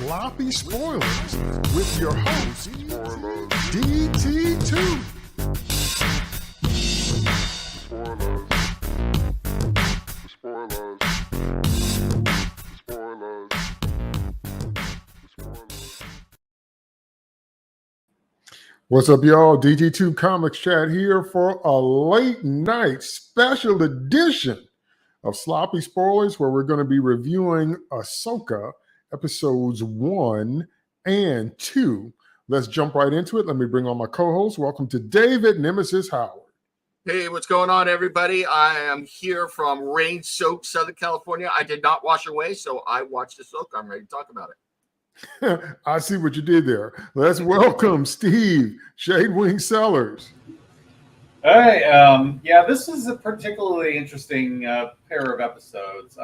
Sloppy Spoilers with your host, DT2. What's up, y'all? DT2 Comics Chat here for a late night special edition of Sloppy Spoilers, where we're going to be reviewing Ahsoka episodes 1 and 2. Let's jump right into it. Let me bring on my co-host. Welcome to David Nemesis Howard. Hey, what's going on, everybody? I am here from rain-soaked Southern California. I did not wash away, so I watched Ahsoka. I'm ready to talk about it. I see what you did there. Let's welcome Steve Shadewing Sellers. Hey, yeah, this is a particularly interesting pair of episodes.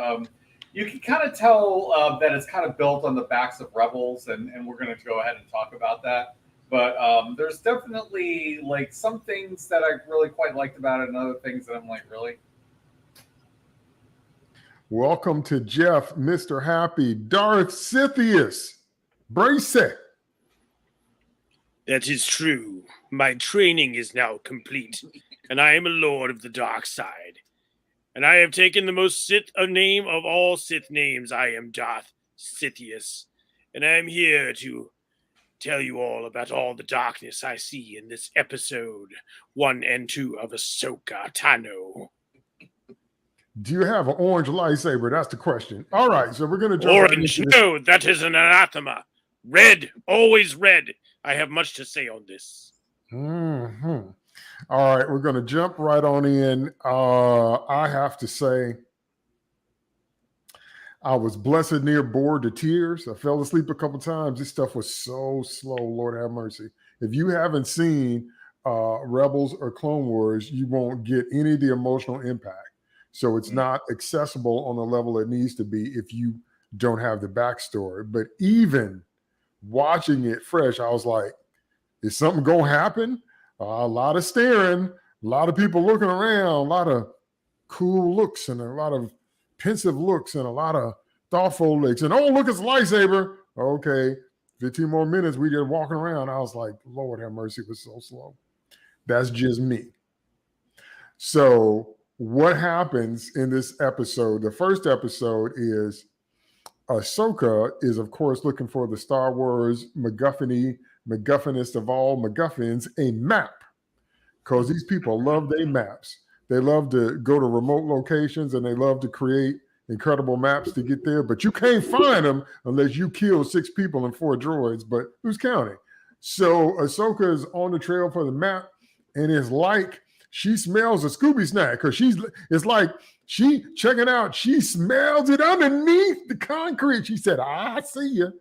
You can kind of tell that it's kind of built on the backs of Rebels, and we're going to go ahead and talk about that. But there's definitely like some things that I really quite liked about it, and other things that I'm like, really? Welcome to Jeff, Mr. Happy, Darth Sithius. Brace it. That is true. My training is now complete, and I am a lord of the dark side. And I have taken the most Sith name of all Sith names. I am Darth Sithius, and I am here to tell you all about all the darkness I see in this episode 1 and 2 of Ahsoka Tano. Do you have an orange lightsaber? That's the question. All right, so we're going to jump Orange? right No, that is an anathema. Red, always red. I have much to say on this. Mm-hmm. All right, we're going to jump right on in. I have to say, I was blessed near bored to tears. I fell asleep a couple times. This stuff was so slow, Lord have mercy. If you haven't seen Rebels or Clone Wars, you won't get any of the emotional impact. So it's not accessible on the level it needs to be if you don't have the backstory. But even watching it fresh, I was like, is something going to happen? A lot of staring, a lot of people looking around, a lot of cool looks and a lot of pensive looks and a lot of thoughtful looks. And, oh, look, it's a lightsaber. Okay, 15 more minutes, we just walking around. I was like, Lord have mercy, it was so slow. That's just me. So what happens in this episode? The first episode is Ahsoka is, of course, looking for the Star Wars MacGuffinest of all MacGuffins, a map. Because these people love their maps. They love to go to remote locations and they love to create incredible maps to get there. But you can't find them unless you kill 6 people and 4 droids. But who's counting? So Ahsoka is on the trail for the map, and it's like she smells a Scooby snack, because it's like she checking out. She smells it underneath the concrete. She said, I see you.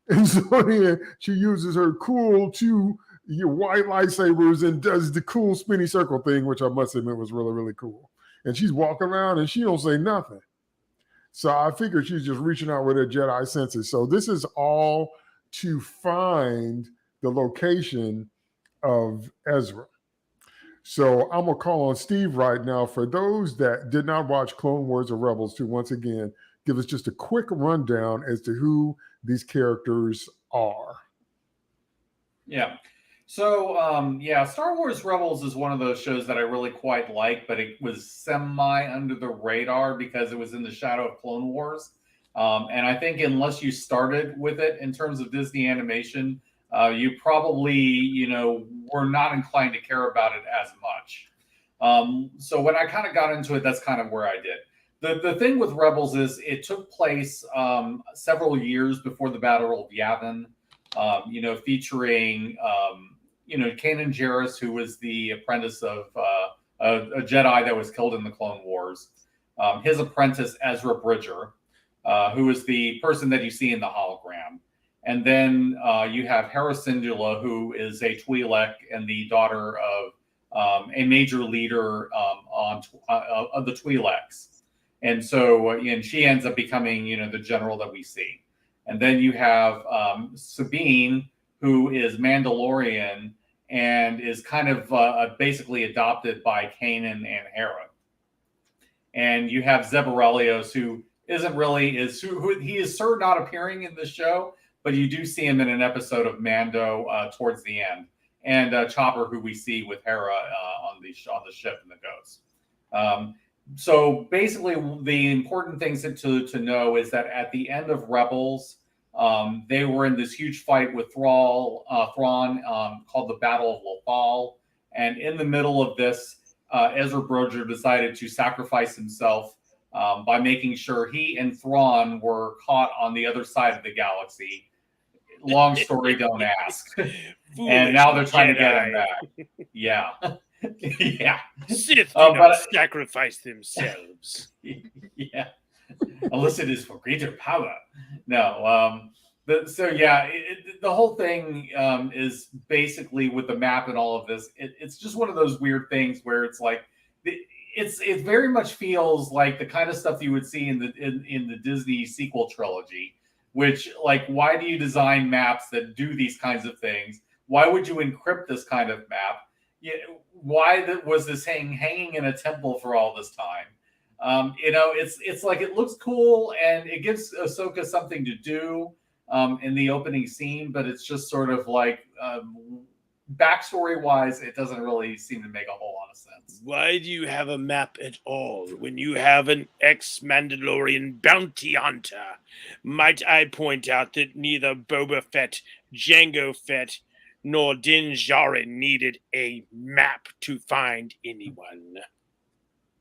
And so then she uses her cool 2 white lightsabers and does the cool spinny circle thing, which I must admit was really, really cool. And she's walking around and she don't say nothing. So I figured she's just reaching out with her Jedi senses. So this is all to find the location of Ezra. So I'm going to call on Steve right now. For those that did not watch Clone Wars or Rebels, to once again give us just a quick rundown as to who these characters are. Yeah. So, Star Wars Rebels is one of those shows that I really quite like, but it was semi under the radar because it was in the shadow of Clone Wars. And I think unless you started with it in terms of Disney animation, you probably, were not inclined to care about it as much. So when I kind of got into it, that's kind of where I did. The thing with Rebels is it took place several years before the Battle of Yavin, featuring, Kanan Jarrus, who was the apprentice of a Jedi that was killed in the Clone Wars, his apprentice, Ezra Bridger, who is the person that you see in the hologram. And then you have Hera Syndulla, who is a Twi'lek and the daughter of a major leader of the Twi'leks. And so and she ends up becoming, the general that we see. And then you have Sabine, who is Mandalorian and is kind of basically adopted by Kanan and Hera. And you have Zeb Orrelios, who he is sort of not appearing in the show, but you do see him in an episode of Mando towards the end, and Chopper, who we see with Hera on the ship in the Ghost. So basically, the important things to know is that at the end of Rebels, they were in this huge fight with Thrawn called the Battle of Lothal, and in the middle of this, Ezra Bridger decided to sacrifice himself by making sure he and Thrawn were caught on the other side of the galaxy. Long story, don't ask. And now they're trying to get him back. Yeah. Yeah. Sith do not sacrifice themselves. Yeah. Unless it is for greater power. No. The whole thing is basically with the map and all of this. It's just one of those weird things where it's like it very much feels like the kind of stuff you would see in the Disney sequel trilogy. Which, like, why do you design maps that do these kinds of things? Why would you encrypt this kind of map? Why was this hanging in a temple for all this time? It's like it looks cool and it gives Ahsoka something to do in the opening scene, but it's just sort of like backstory-wise, it doesn't really seem to make a whole lot of sense. Why do you have a map at all when you have an ex-Mandalorian bounty hunter? Might I point out that neither Boba Fett, Jango Fett, nor Din Djarin needed a map to find anyone.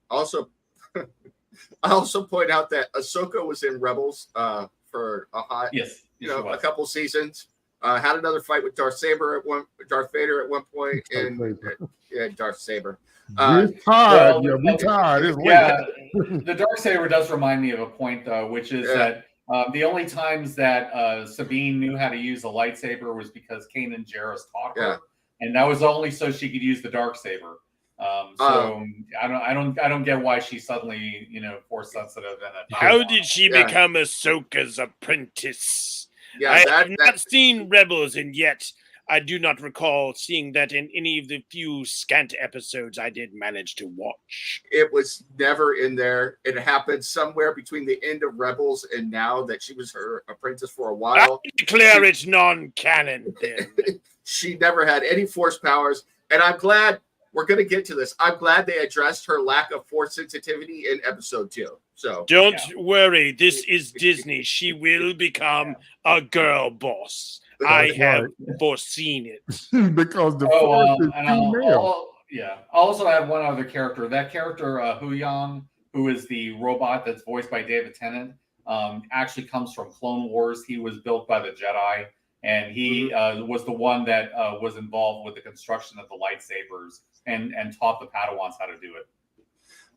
Also, I also point out that Ahsoka was in Rebels for a couple seasons. Had another fight with Darth Vader at one point, and Darth Saber. We're tired. We're tired. It's late. The Darksaber does remind me of a point, though, which is that the only times that Sabine knew how to use a lightsaber was because Kanan Jarrus taught her, and that was only so she could use the Darksaber. I don't get why she's suddenly force sensitive. How did she become Ahsoka's apprentice? I have not seen Rebels, and yet I do not recall seeing that in any of the few scant episodes I did manage to watch. It was never in there. It happened somewhere between the end of Rebels and now that she was her apprentice for a while. I declare it non-canon then. She never had any force powers, and I'm glad we're going to get to this. I'm glad they addressed her lack of force sensitivity in episode 2. So don't worry, this is Disney. She will become a girl boss. I have foreseen it. Because the force is female. I also have one other character. That character, Huyang, who is the robot that's voiced by David Tennant, actually comes from Clone Wars. He was built by the Jedi, and he was the one that was involved with the construction of the lightsabers and taught the Padawans how to do it.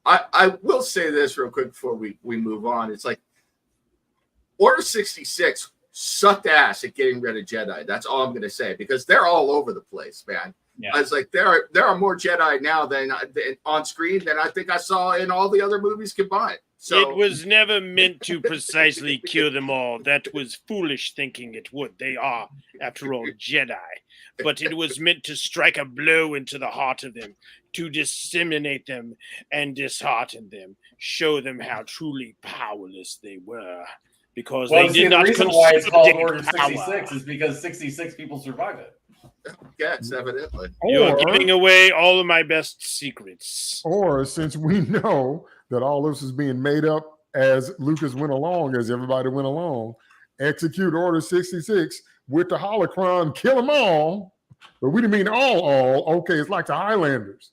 I will say this real quick before we move on. It's like Order 66 sucked ass at getting rid of Jedi. That's all I'm going to say, because they're all over the place, man. Yeah. I was like, there are more Jedi now than on screen than I think I saw in all the other movies combined. So it was never meant to precisely kill them all. That was foolish thinking it would. They are, after all, Jedi. But it was meant to strike a blow into the heart of them, to disseminate them and dishearten them, show them how truly powerless they were. Because they did not. The reason why it's called Order 66 is because 66 people survived it. Yes, evidently. You're giving away all of my best secrets. Or since we know that all this is being made up as Lucas went along, as everybody went along, execute Order 66 with the holocron, kill them all. But we didn't mean all. Okay, it's like the Highlanders.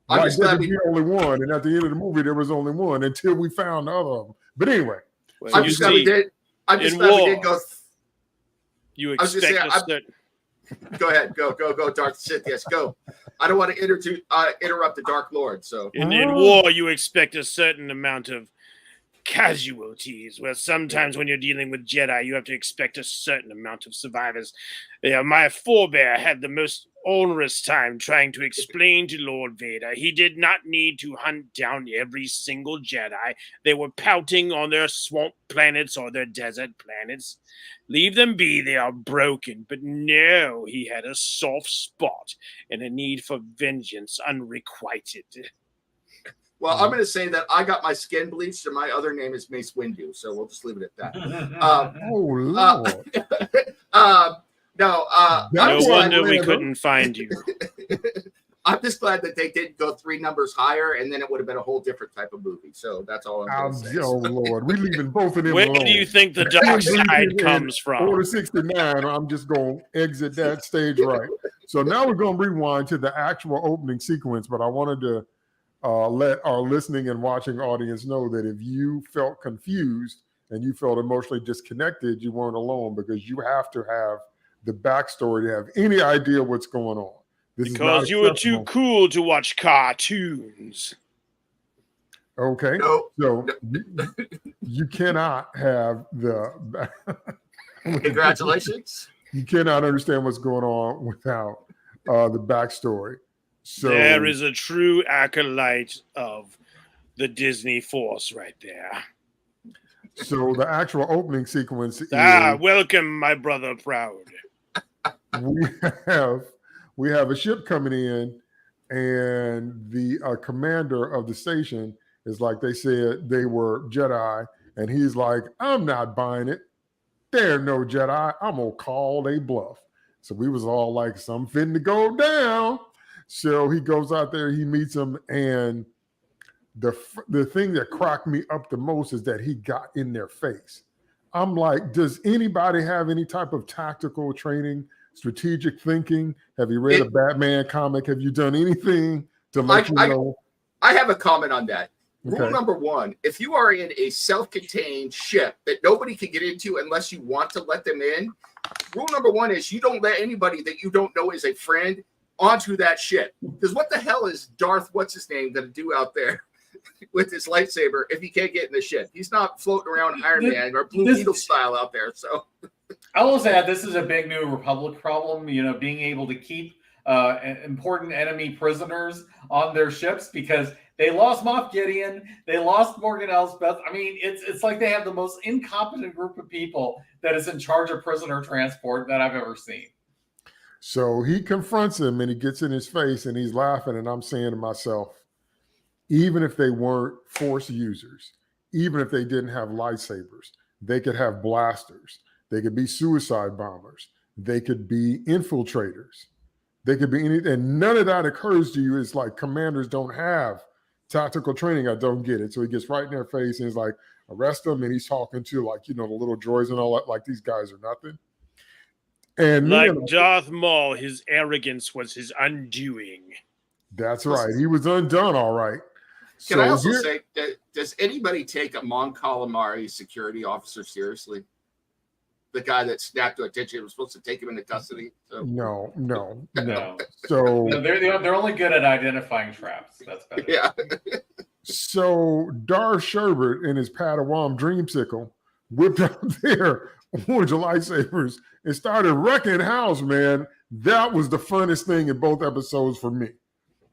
Like there could be only one, and at the end of the movie there was only one until we found the other of them. But anyway, I'm just glad we did go. You expect a certain. Go ahead, go, Darth Sith. Yes, go. I don't want to interrupt the Dark Lord. So in war, you expect a certain amount of casualties. Where sometimes when you're dealing with Jedi, you have to expect a certain amount of survivors. My forebear had the most onerous time trying to explain to Lord Vader he did not need to hunt down every single Jedi. They were pouting on their swamp planets or their desert planets. Leave them be, they are broken. But no, he had a soft spot and a need for vengeance unrequited. Well, I'm going to say that I got my skin bleached, and my other name is Mace Windu. So we'll just leave it at that. Oh Lord! No, That's No why wonder we Lando- couldn't find you. I'm just glad that they didn't go 3 numbers higher, and then it would have been a whole different type of movie. So that's all I'm going to say. Oh Lord, we leaving both of them Where alone. do you think the dark side In comes from? Order 69. I'm just going to exit that stage right. So now we're going to rewind to the actual opening sequence. But I wanted to let our listening and watching audience know that if you felt confused and you felt emotionally disconnected, you weren't alone, because you have to have the backstory to have any idea what's going on. This Because is you not were too acceptable. cool to watch cartoons. Okay. No, So you cannot have the congratulations. you cannot understand what's going on without the backstory. So There is a true acolyte of the Disney Force right there. so the actual opening sequence is Welcome, my brother Proud. we have a ship coming in, and the commander of the station is like, they said they were Jedi, and he's like, I'm not buying it. They're no Jedi. I'm gonna call they bluff. So we was all like, something fitting to go down. So he goes out there, he meets them, and the thing that cracked me up the most is that he got in their face. I'm like, does anybody have any type of tactical training, strategic thinking? Have you read a Batman comic? Have you done anything to let you know? I have a comment on that. Okay. Rule number 1, if you are in a self-contained ship that nobody can get into unless you want to let them in, rule number 1 is you don't let anybody that you don't know is a friend onto that ship. Because what the hell is Darth what's-his-name going to do out there with his lightsaber if he can't get in the ship? He's not floating around Iron Man or Blue Beetle style out there. So I will say that this is a big New Republic problem, being able to keep important enemy prisoners on their ships, because they lost Moff Gideon, they lost Morgan Elsbeth. I mean, it's like they have the most incompetent group of people that is in charge of prisoner transport that I've ever seen. So he confronts him and he gets in his face and he's laughing, and I'm saying to myself, even if they weren't Force users, even if they didn't have lightsabers, they could have blasters. They could be suicide bombers. They could be infiltrators. They could be anything. And none of that occurs to you. It's like commanders don't have tactical training. I don't get it. So he gets right in their face and he's like, arrest them. And he's talking to, like, the little droids and all that, like these guys are nothing. And like Darth Maul, his arrogance was his undoing. That's right. He was undone, all right. Can I also say, does anybody take a Mon Calamari security officer seriously? The guy that snapped to attention was supposed to take him into custody. So. No. So So they're only good at identifying traps. That's better. Yeah. So Darth Sherbert and his Padawan Dreamsicle whipped out their orange lightsabers and started wrecking house, man. That was the funnest thing in both episodes for me,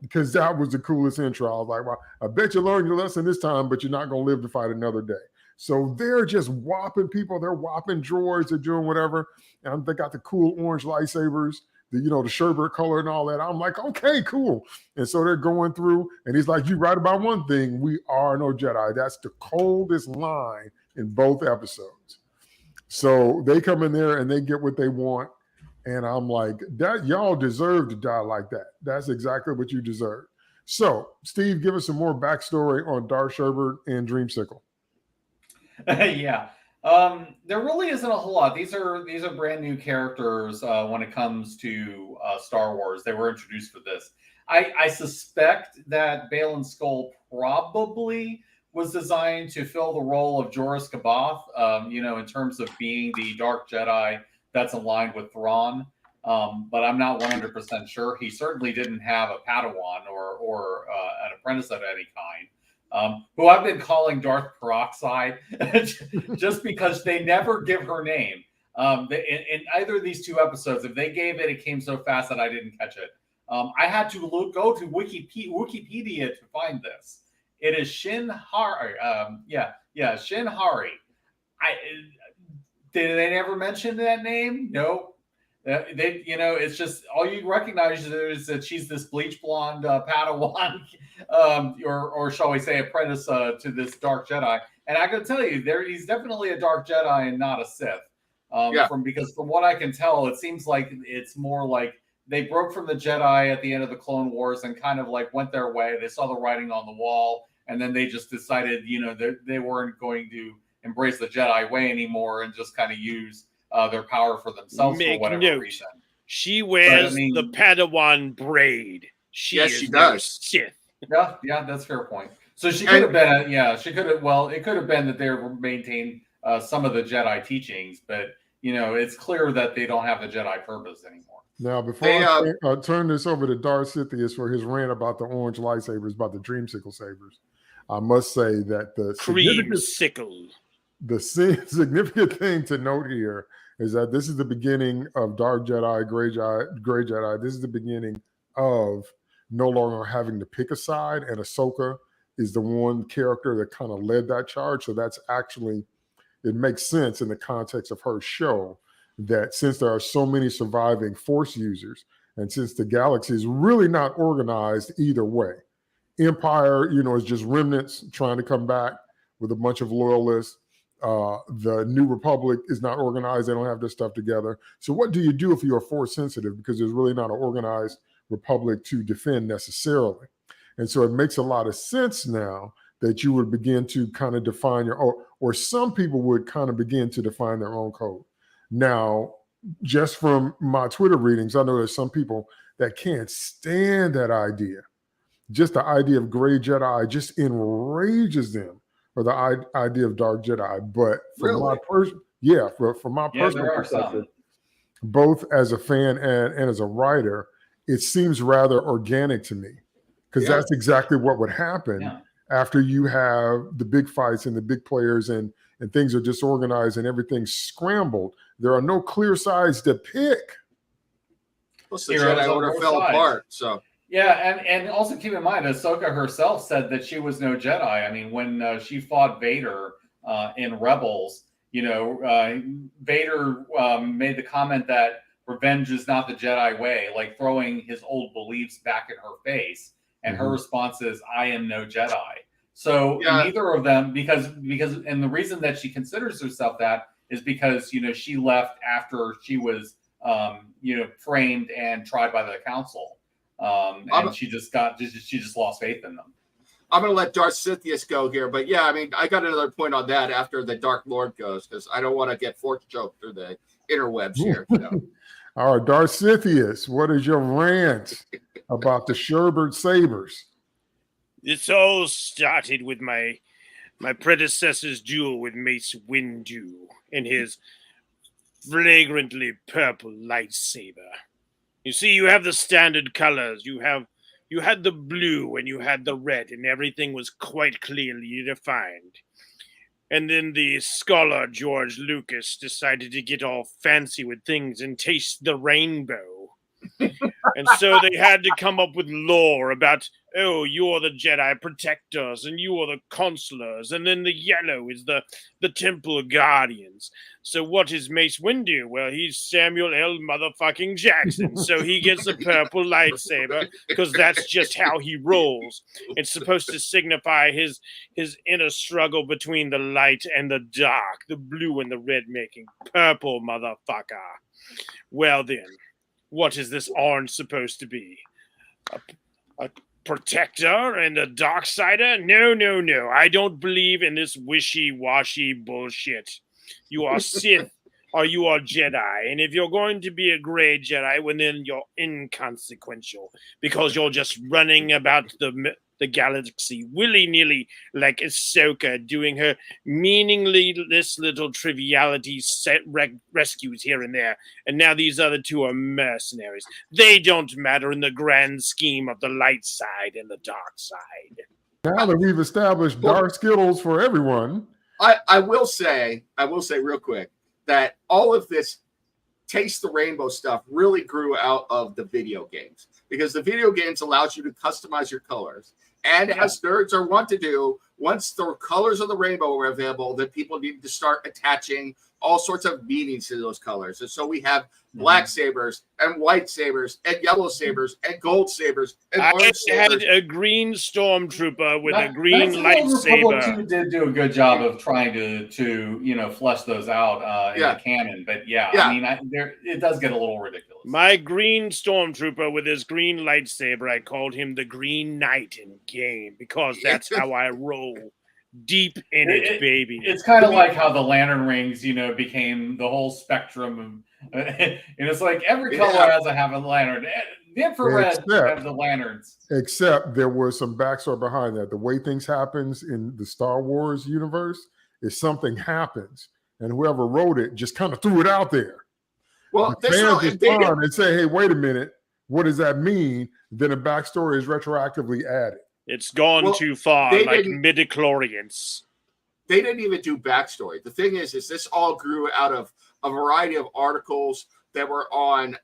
because that was the coolest intro. I was like, well, I bet you learned your lesson this time, but you're not going to live to fight another day. So they're just whopping people. They're whopping droids. They're doing whatever. And they got the cool orange lightsabers, the Sherbert color and all that. I'm like, okay, cool. And so they're going through, and he's like, you're right about one thing. We are no Jedi. That's the coldest line in both episodes. So they come in there and they get what they want. And I'm like, that y'all deserve to die like that. That's exactly what you deserve. So, Steve, give us some more backstory on Darth Sherbert and Dreamsicle. Yeah. There really isn't a whole lot. These are brand new characters when it comes to Star Wars. They were introduced for this. I suspect that Baylan Skoll probably was designed to fill the role of Joruus C'baoth, in terms of being the Dark Jedi that's aligned with Thrawn. But I'm not 100% sure. He certainly didn't have a Padawan or an apprentice of any kind. Who I've been calling Darth Peroxide just because they never give her name. In either of these 2 episodes, if they gave it, it came so fast that I didn't catch it. I had to go to Wikipedia to find this. It is Shin Hari. Shin Hari. Did they never mention that name? No. It's just all you recognize is that she's this bleach blonde Padawan, or shall we say, apprentice to this Dark Jedi. And I can tell you, he's definitely a Dark Jedi and not a Sith. Because from what I can tell, it seems like it's more like they broke from the Jedi at the end of the Clone Wars and kind of like went their way. They saw the writing on the wall, and then they just decided, they weren't going to embrace the Jedi way anymore and just kind of use their power for themselves for whatever reason. She wears the Padawan braid. She does. Sith. Yeah, that's a fair point. So she could have been, it could have been that they maintained some of the Jedi teachings, but it's clear that they don't have the Jedi purpose anymore. Now, before I turn this over to Darth Sidious for his rant about the orange lightsabers, about the Dreamsicle sabers, I must say that the significant thing to note here is that this is the beginning of Dark Jedi, Gray Jedi. This is the beginning of no longer having to pick a side, and Ahsoka is the one character that kind of led that charge. So that's actually, it makes sense in the context of her show that since there are so many surviving Force users, and since the galaxy is really not organized either way, Empire, is just remnants trying to come back with a bunch of loyalists. The New Republic is not organized. They don't have their stuff together. So what do you do if you're Force sensitive? Because there's really not an organized Republic to defend necessarily. And so it makes a lot of sense now that you would begin to kind of define or some people would kind of begin to define their own code. Now, just from my Twitter readings, I know there's some people that can't stand that idea. Just the idea of Gray Jedi just enrages them, or the idea of Dark Jedi. But from my personal perspective, both as a fan and as a writer, it seems rather organic to me, because that's exactly what would happen after you have the big fights and the big players and things are disorganized and everything's scrambled. There are no clear sides to pick. Plus the Jedi Order fell apart, so. Yeah, and also keep in mind, Ahsoka herself said that she was no Jedi. I mean, when she fought Vader in Rebels, Vader made the comment that revenge is not the Jedi way, like throwing his old beliefs back in her face. And her response is, "I am no Jedi." So neither of them, because and the reason that she considers herself that is because she left after she was framed and tried by the council. And she just lost faith in them. I'm going to let Darth Sidious go here, but I got another point on that after the Dark Lord goes, because I don't want to get fork choked through the interwebs here. All right, Darth Sidious, what is your rant about the Sherbert Sabers? This all started with my predecessor's duel with Mace Windu and his flagrantly purple lightsaber. You see, you have the standard colors. You had the blue and you had the red, and everything was quite clearly defined. And then the scholar George Lucas decided to get all fancy with things and taste the rainbow. And so they had to come up with lore about, you're the Jedi protectors and you are the consulars, and then the yellow is the temple guardians. So what is Mace Windu? Well, he's Samuel L. motherfucking Jackson, so he gets a purple lightsaber because that's just how he rolls. It's supposed to signify his inner struggle between the light and the dark, the blue and the red making purple, motherfucker. Well then, what is this orange supposed to be? A protector and a darksider? No. I don't believe in this wishy-washy bullshit. You are Sith or you are Jedi. And if you're going to be a gray Jedi, well, then you're inconsequential because you're just running about the galaxy willy-nilly like Ahsoka, doing her meaningless little triviality rescues here and there. And now these other two are mercenaries. They don't matter in the grand scheme of the light side and the dark side. Now that we've established dark Skittles for everyone, I will say real quick that all of this Taste the Rainbow stuff really grew out of the video games, because the video games allows you to customize your colors. And as nerds are wont to do, once the colors of the rainbow were available, then people needed to start attaching all sorts of meanings to those colors. And so we have black sabers and white sabers and yellow sabers and gold sabers and I orange had sabers. a green stormtrooper with a Knights green of the Old Republic lightsaber. 2 did do a good job of trying to flesh those out in the canon. But I mean, it does get a little ridiculous. My green stormtrooper with his green lightsaber, I called him the Green Knight in game because that's how I roll. Deep in it, baby. It's kind of like how the lantern rings, became the whole spectrum. And it's like every color has to have a lantern. The infrared have the lanterns. Except there was some backstory behind that. The way things happens in the Star Wars universe is something happens, and whoever wrote it just kind of threw it out there. Well, the fans respond and say, "Hey, wait a minute, what does that mean?" Then a backstory is retroactively added. It's gone too far, like midichlorians. They didn't even do backstory. The thing is this all grew out of a variety of articles that were on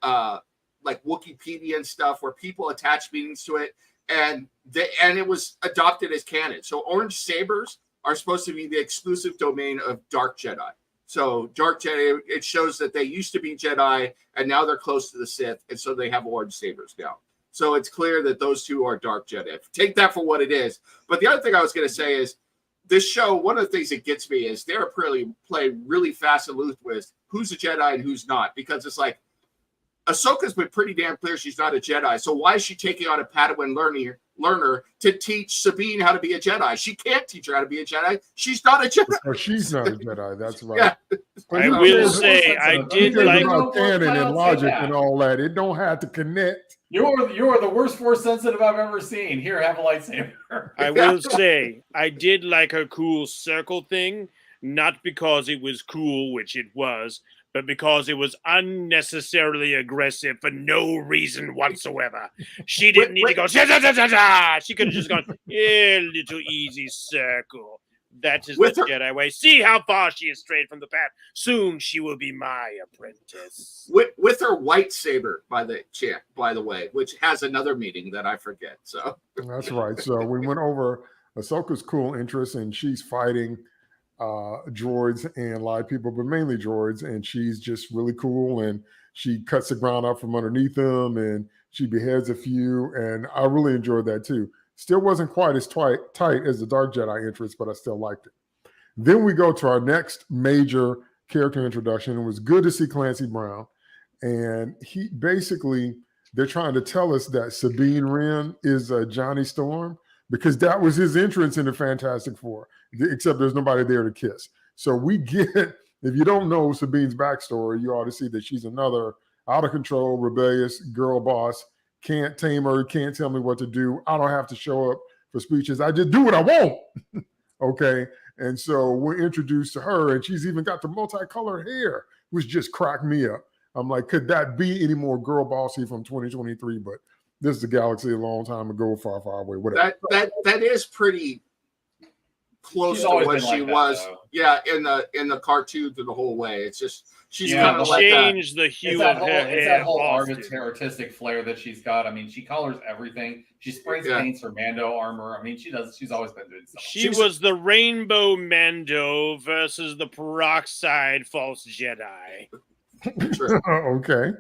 like Wikipedia and stuff, where people attached meanings to it, and it was adopted as canon. So orange sabers are supposed to be the exclusive domain of Dark Jedi. So Dark Jedi, it shows that they used to be Jedi, and now they're close to the Sith, and so they have orange sabers now. So it's clear that those two are Dark Jedi. Take that for what it is. But the other thing I was going to say is this show, one of the things that gets me is they're play really fast and loose with who's a Jedi and who's not. Because it's like, Ahsoka's been pretty damn clear she's not a Jedi. So why is she taking on a Padawan learner to teach Sabine how to be a Jedi? She can't teach her how to be a Jedi. She's not a Jedi. Or she's not a Jedi. That's right. Yeah. I will say I did like about canon and logic and all that. It don't have to connect. You're the worst force sensitive I've ever seen. Here, have a lightsaber. I will say I did like her cool circle thing, not because it was cool, which it was, but because it was unnecessarily aggressive for no reason whatsoever. She didn't need to go, da-da-da-da-da. She could have just gone, little easy circle. That is the Jedi way. See how far she is strayed from the path. Soon she will be my apprentice. With her white saber, by the way, which has another meaning that I forget. So that's right. So we went over Ahsoka's cool interests, and she's fighting droids and a lot of people, but mainly droids, and she's just really cool, and she cuts the ground up from underneath them, and she beheads a few, and I really enjoyed that too. Still wasn't quite as tight as the Dark Jedi interest, but I still liked it. Then we go to our next major character introduction. It was good to see Clancy Brown, and he basically, they're trying to tell us that Sabine Wren is Johnny Storm, because that was his entrance in the Fantastic Four, except there's nobody there to kiss. So we get, if you don't know Sabine's backstory, you ought to see that she's another out of control, rebellious girl boss. Can't tame her, can't tell me what to do. I don't have to show up for speeches. I just do what I want. Okay. And so we're introduced to her, and she's even got the multicolored hair, which just cracked me up. I'm like, could that be any more girl bossy from 2023? But this is a galaxy a long time ago, far, far away. Whatever. That is pretty close to what she was. Yeah, in the cartoon through the whole way. It's just she's kind of like changed the hue of her hair. It's that whole artistic flair that she's got. I mean, she colors everything. She sprays paints her Mando armor. I mean, she's always been doing something. She was the Rainbow Mando versus the peroxide false Jedi. Okay.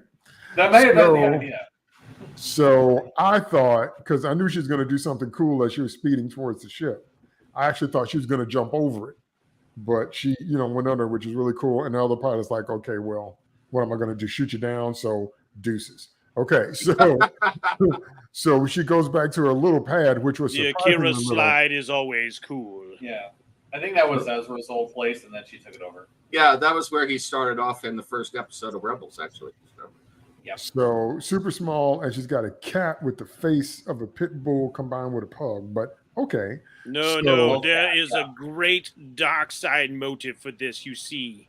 That may have been the idea. So I thought, because I knew she was going to do something cool as she was speeding towards the ship, I actually thought she was going to jump over it. But she, went under, which is really cool. And the other pilot's like, okay, well, what am I going to do? Shoot you down? So deuces. Okay, so she goes back to her little pad, which was the Akira slide is always cool. Yeah, I think that was Ezra's old place, and then she took it over. Yeah, that was where he started off in the first episode of Rebels, actually. So super small, and she's got a cat with the face of a pit bull combined with a pug. But okay. No, there is a great dark side motive for this. You see,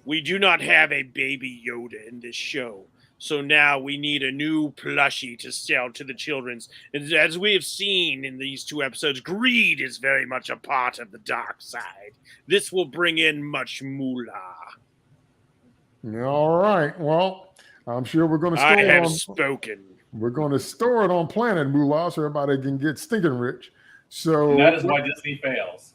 we do not have a baby Yoda in this show. So now we need a new plushie to sell to the children's. And as we have seen in these two episodes, greed is very much a part of the dark side. This will bring in much moolah. All right. Well, I'm sure we're going to store I have spoken. We're going to store it on Planet Moolah so everybody can get stinking rich. So And that is why Disney fails.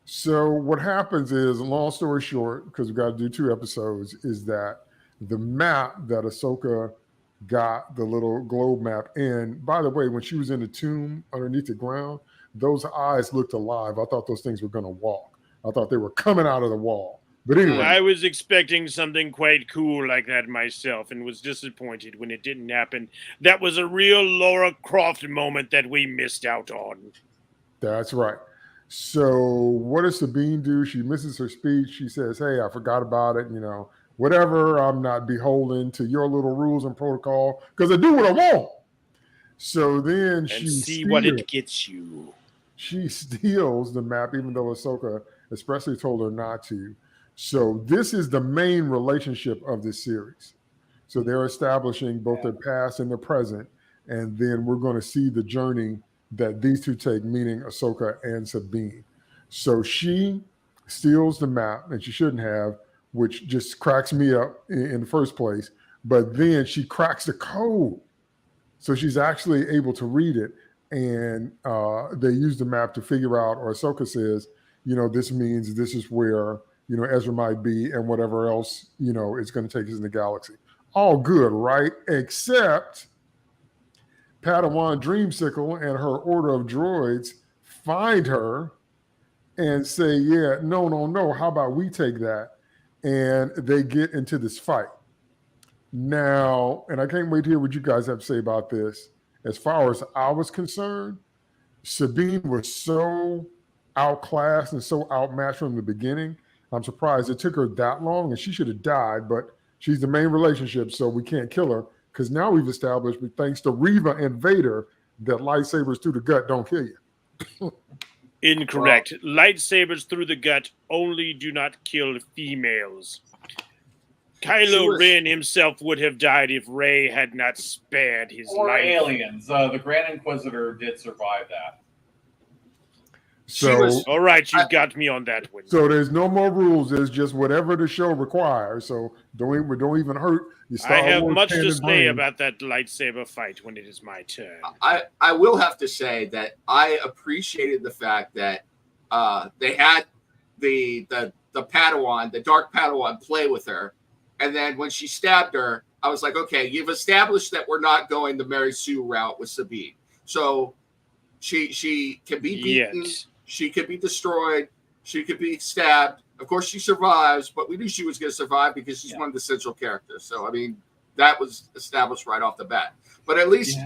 So what happens is, long story short, because we've got to do 2 episodes, is that the map that Ahsoka got, the little globe map, and by the way, when she was in the tomb underneath the ground, those eyes looked alive. I thought those things were going to walk. I thought they were coming out of the wall. But anyway, I was expecting something quite cool like that myself and was disappointed when it didn't happen. That was a real Laura Croft moment that we missed out on. that's right. So what does Sabine do? She misses her speech. She says, "Hey, I forgot about it. Whatever. I'm not beholden to your little rules and protocol because I do what I want." So then And she see what it gets you. She steals the map, even though Ahsoka expressly told her not to. So this is the main relationship of this series. So they're establishing both their past and their present, and then we're going to see the journey that these two take, meaning Ahsoka and Sabine. So she steals the map, and she shouldn't have, which just cracks me up in the first place. But then she cracks the code. So she's actually able to read it, and they use the map to figure out, or Ahsoka says, this means this is where, Ezra might be, and whatever else, it's going to take us in the galaxy. All good, right? Except Padawan Dreamsicle and her order of droids find her and say, yeah, no, how about we take that? And they get into this fight. Now, and I can't wait to hear what you guys have to say about this. As far as I was concerned, Sabine was so outclassed and so outmatched from the beginning. I'm surprised it took her that long, and she should have died, but she's the main relationship, so we can't kill her, because now we've established, thanks to Reva and Vader, that lightsabers through the gut don't kill you. Incorrect. Lightsabers through the gut only do not kill females. Kylo Ren himself would have died if Rey had not spared his Or life. aliens. The Grand Inquisitor did survive that. So, all right, you've got me on that one. So there's no more rules. There's just whatever the show requires. So don't even hurt your Star I have Wars much to canon say brain. about that lightsaber fight when it is my turn. I will have to say that I appreciated the fact that they had the Padawan, the Dark Padawan, play with her, and then when she stabbed her, I was like, okay, you've established that we're not going the Mary Sue route with Sabine, so she can be beaten. Yet. She could be destroyed. She could be stabbed. Of course, she survives, but we knew she was going to survive because she's one of the central characters. So, I mean, that was established right off the bat. But at least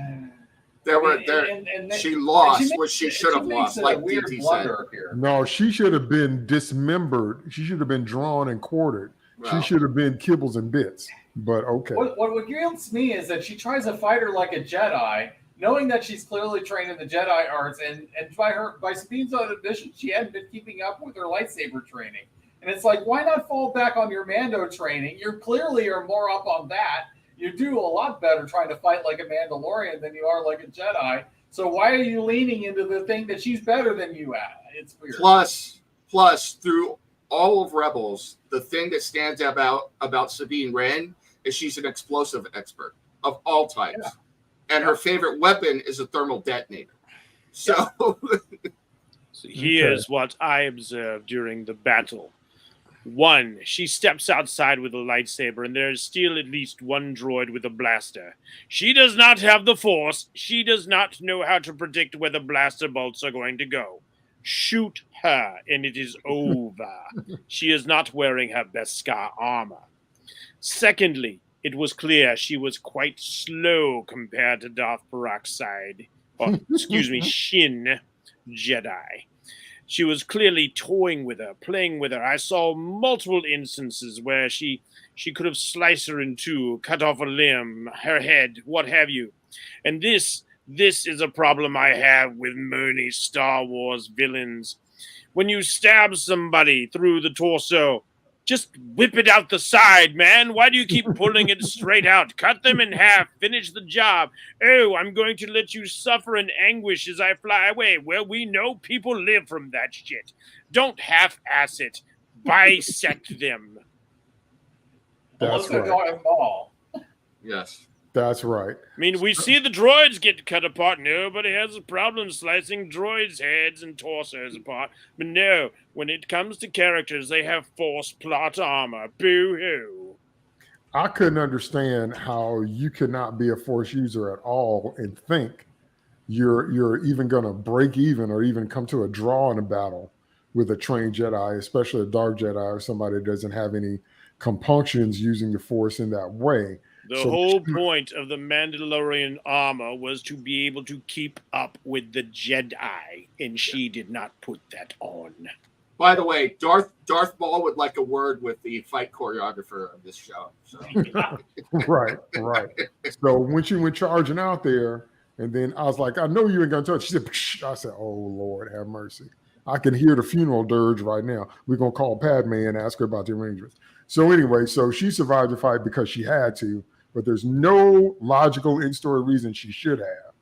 she lost what she should have lost, like DT said. No, she should have been dismembered. She should have been drawn and quartered. Well, she should have been kibbles and bits. But okay. What grills me is that she tries to fight her like a Jedi, knowing that she's clearly trained in the Jedi arts, and by Sabine's own admission, she hadn't been keeping up with her lightsaber training. And it's like, why not fall back on your Mando training? You clearly are more up on that. You do a lot better trying to fight like a Mandalorian than you are like a Jedi. So why are you leaning into the thing that she's better than you at? It's weird. Plus, through all of Rebels, the thing that stands out about Sabine Wren is she's an explosive expert of all types. Yeah. And her favorite weapon is a thermal detonator. So, here's what I observed during the battle. 1, she steps outside with a lightsaber, and there is still at least one droid with a blaster. She does not have the Force. She does not know how to predict where the blaster bolts are going to go. Shoot her, and it is over. She is not wearing her Beskar armor. Secondly, it was clear she was quite slow compared to Darth Peroxide, Shin Jedi. She was clearly toying with her, playing with her. I saw multiple instances where she could have sliced her in two, cut off a limb, her head, what have you. And this is a problem I have with many Star Wars villains. When you stab somebody through the torso, just whip it out the side, man. Why do you keep pulling it straight out? Cut them in half. Finish the job. Oh, I'm going to let you suffer in anguish as I fly away. Well, we know people live from that shit. Don't half-ass it. Bisect them. That's right. Yes. That's right. I mean, we see the droids get cut apart. Nobody has a problem slicing droids' heads and torsos apart. But no, when it comes to characters, they have force plot armor. Boo-hoo. I couldn't understand how you could not be a Force user at all and think you're even going to break even or even come to a draw in a battle with a trained Jedi, especially a dark Jedi or somebody that doesn't have any compunctions using the Force in that way. The whole point of the Mandalorian armor was to be able to keep up with the Jedi, and she did not put that on. By the way, Darth Maul would like a word with the fight choreographer of this show. So. Right. So when she went charging out there, and then I was like, I know you ain't gonna touch. She said, psh. I said, oh Lord, have mercy. I can hear the funeral dirge right now. We're gonna call Padme and ask her about the arrangements. So anyway, so she survived the fight because she had to, but there's no logical in-story reason she should have.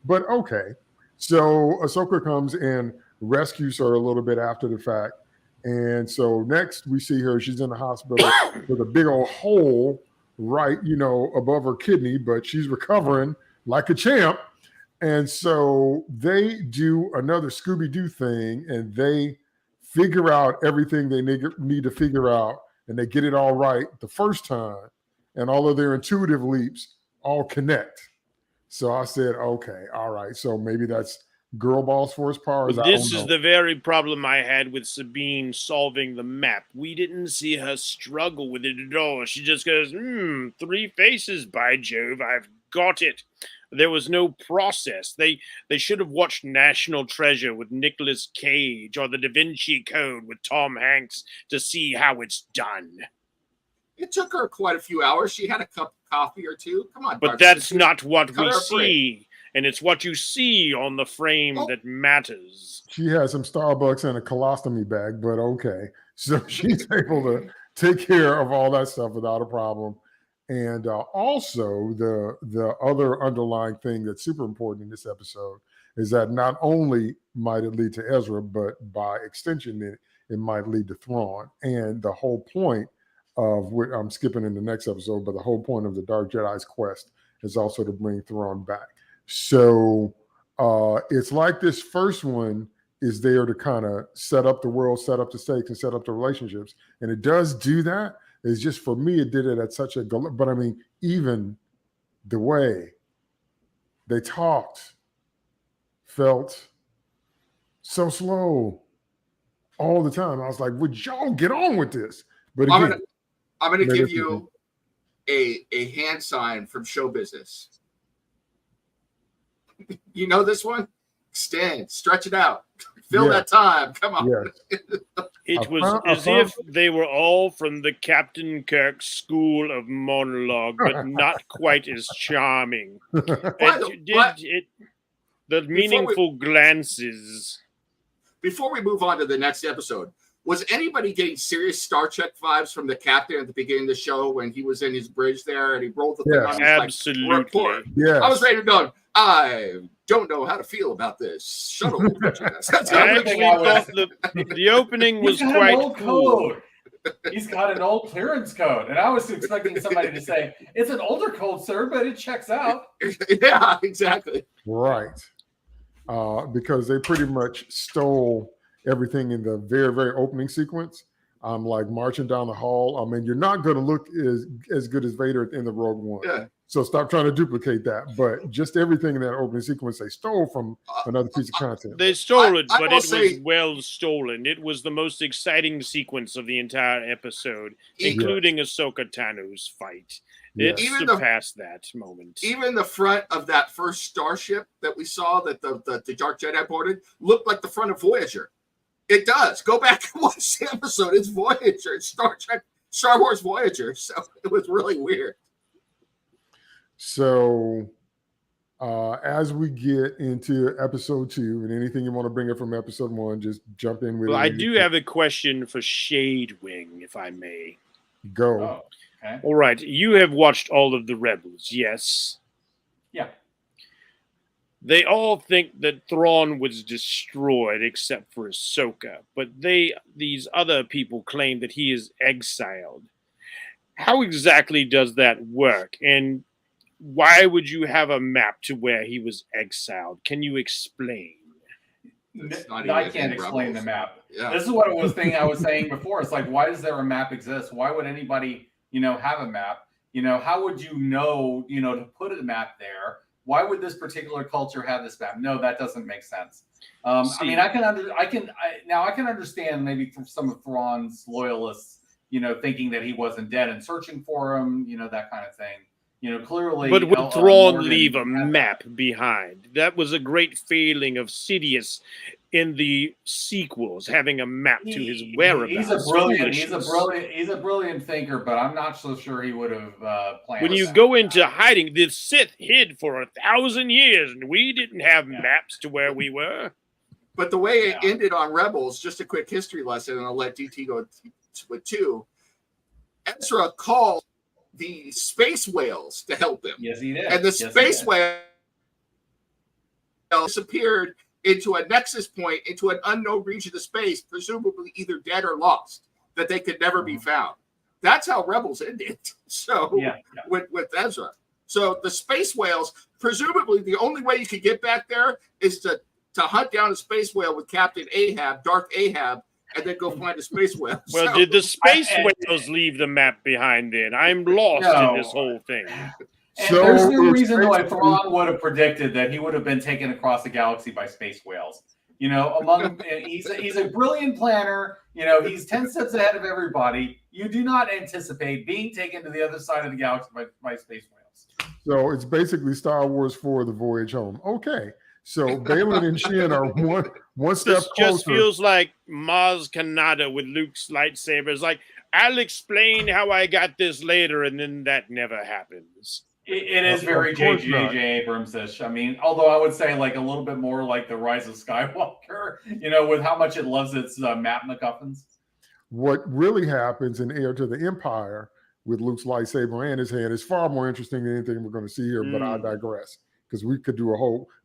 But okay. So Ahsoka comes and rescues her a little bit after the fact. And so next we see her, she's in the hospital with a big old hole right, above her kidney, but she's recovering like a champ. And so they do another Scooby-Doo thing and they figure out everything they need to figure out, and they get it all right the first time. And all of their intuitive leaps all connect. So I said, okay, all right. So maybe that's girl boss force powers. But this is the very problem I had with Sabine solving the map. We didn't see her struggle with it at all. She just goes, 3 faces, by Jove, I've got it. There was no process. They should have watched National Treasure with Nicolas Cage or The Da Vinci Code with Tom Hanks to see how it's done. It took her quite a few hours. She had a cup of coffee or two. Come on. But that's not what we see. And it's what you see on the frame that matters. She has some Starbucks and a colostomy bag, but okay. So she's able to take care of all that stuff without a problem. And also the other underlying thing that's super important in this episode is that not only might it lead to Ezra, but by extension, it might lead to Thrawn. And the whole point of what I'm skipping in the next episode, but the whole point of the Dark Jedi's quest is also to bring Thrawn back. So it's like this first one is there to kind of set up the world, set up the stakes, and set up the relationships. And it does do that. It's just, for me, it did it at such a, but I mean, even the way they talked felt so slow all the time. I was like, would y'all get on with this? But again, I'm going to give you a hand sign from show business. You know this one? Stand, stretch it out, fill that time. Come on. Yes. It was as if they were all from the Captain Kirk School of Monologue, but not quite as charming. The meaningful glances. Before we move on to the next episode, was anybody getting serious Star Trek vibes from the captain at the beginning of the show when he was in his bridge there and he rolled the thing on his absolutely. Yeah, I was ready to go. I don't know how to feel about this shuttle. The opening was quite cool. He's got an old clearance code, and I was expecting somebody to say it's an older code, sir, but it checks out. Yeah, exactly. Right. Because they pretty much stole everything in the very, very opening sequence. I'm like marching down the hall. I mean, you're not going to look as good as Vader in the Rogue One. Yeah. So stop trying to duplicate that. But just everything in that opening sequence they stole from another piece of content. They stole it, but it was well stolen. It was the most exciting sequence of the entire episode, including Ahsoka Tano's fight. It surpassed that moment. Even the front of that first starship that we saw that the Dark Jedi boarded looked like the front of Voyager. It does. Go back and watch the episode. It's Voyager. It's Star Wars Voyager. So it was really weird. So as we get into episode 2, and anything you want to bring up from episode 1, just jump in with it. Well, I do have a question for Shade Wing, if I may. Go. Oh, okay. All right. You have watched all of the Rebels, yes? Yeah. They all think that Thrawn was destroyed except for Ahsoka, but these other people claim that he is exiled. How exactly does that work? And why would you have a map to where he was exiled? Can you explain? I can't explain the map. Yeah. This is what I was saying before. It's like, why does there a map exist? Why would anybody, have a map? How would you know, to put a map there? Why would this particular culture have this map? No, that doesn't make sense. I can understand maybe from some of Thrawn's loyalists, thinking that he wasn't dead and searching for him, that kind of thing. Clearly. But would Thrawn leave a map behind? That was a great failing of Sidious in the sequels, having a map to his whereabouts. He's a brilliant thinker, but I'm not so sure he would have planned. When you go into hiding, the Sith hid for 1,000 years, and we didn't have maps to where we were. But the way it ended on Rebels, just a quick history lesson, and I'll let DT go with two. Ezra called the space whales to help him. Yes, he did. And the space whales disappeared into a nexus point, into an unknown region of space, presumably either dead or lost, that they could never be found. That's how Rebels ended. So with Ezra. So the space whales, presumably the only way you could get back there is to hunt down a space whale with Captain Ahab, Dark Ahab, and then go find a space whale. Well, did the space whales leave the map behind then? I'm lost in this whole thing. And there's no reason why Thrawn would have predicted that he would have been taken across the galaxy by space whales. He's a brilliant planner. He's 10 steps ahead of everybody. You do not anticipate being taken to the other side of the galaxy by space whales. So it's basically Star Wars for the voyage home. Okay. So Balin and Shin are one step this closer. Just feels like Maz Kanata with Luke's lightsabers. Like, I'll explain how I got this later, and then that never happens. It is very J.J. Abrams-ish. I mean, although I would say like a little bit more like the Rise of Skywalker, with how much it loves its map MacGuffins. What really happens in Heir to the Empire with Luke's lightsaber in his hand is far more interesting than anything we're going to see here, but I digress. Because we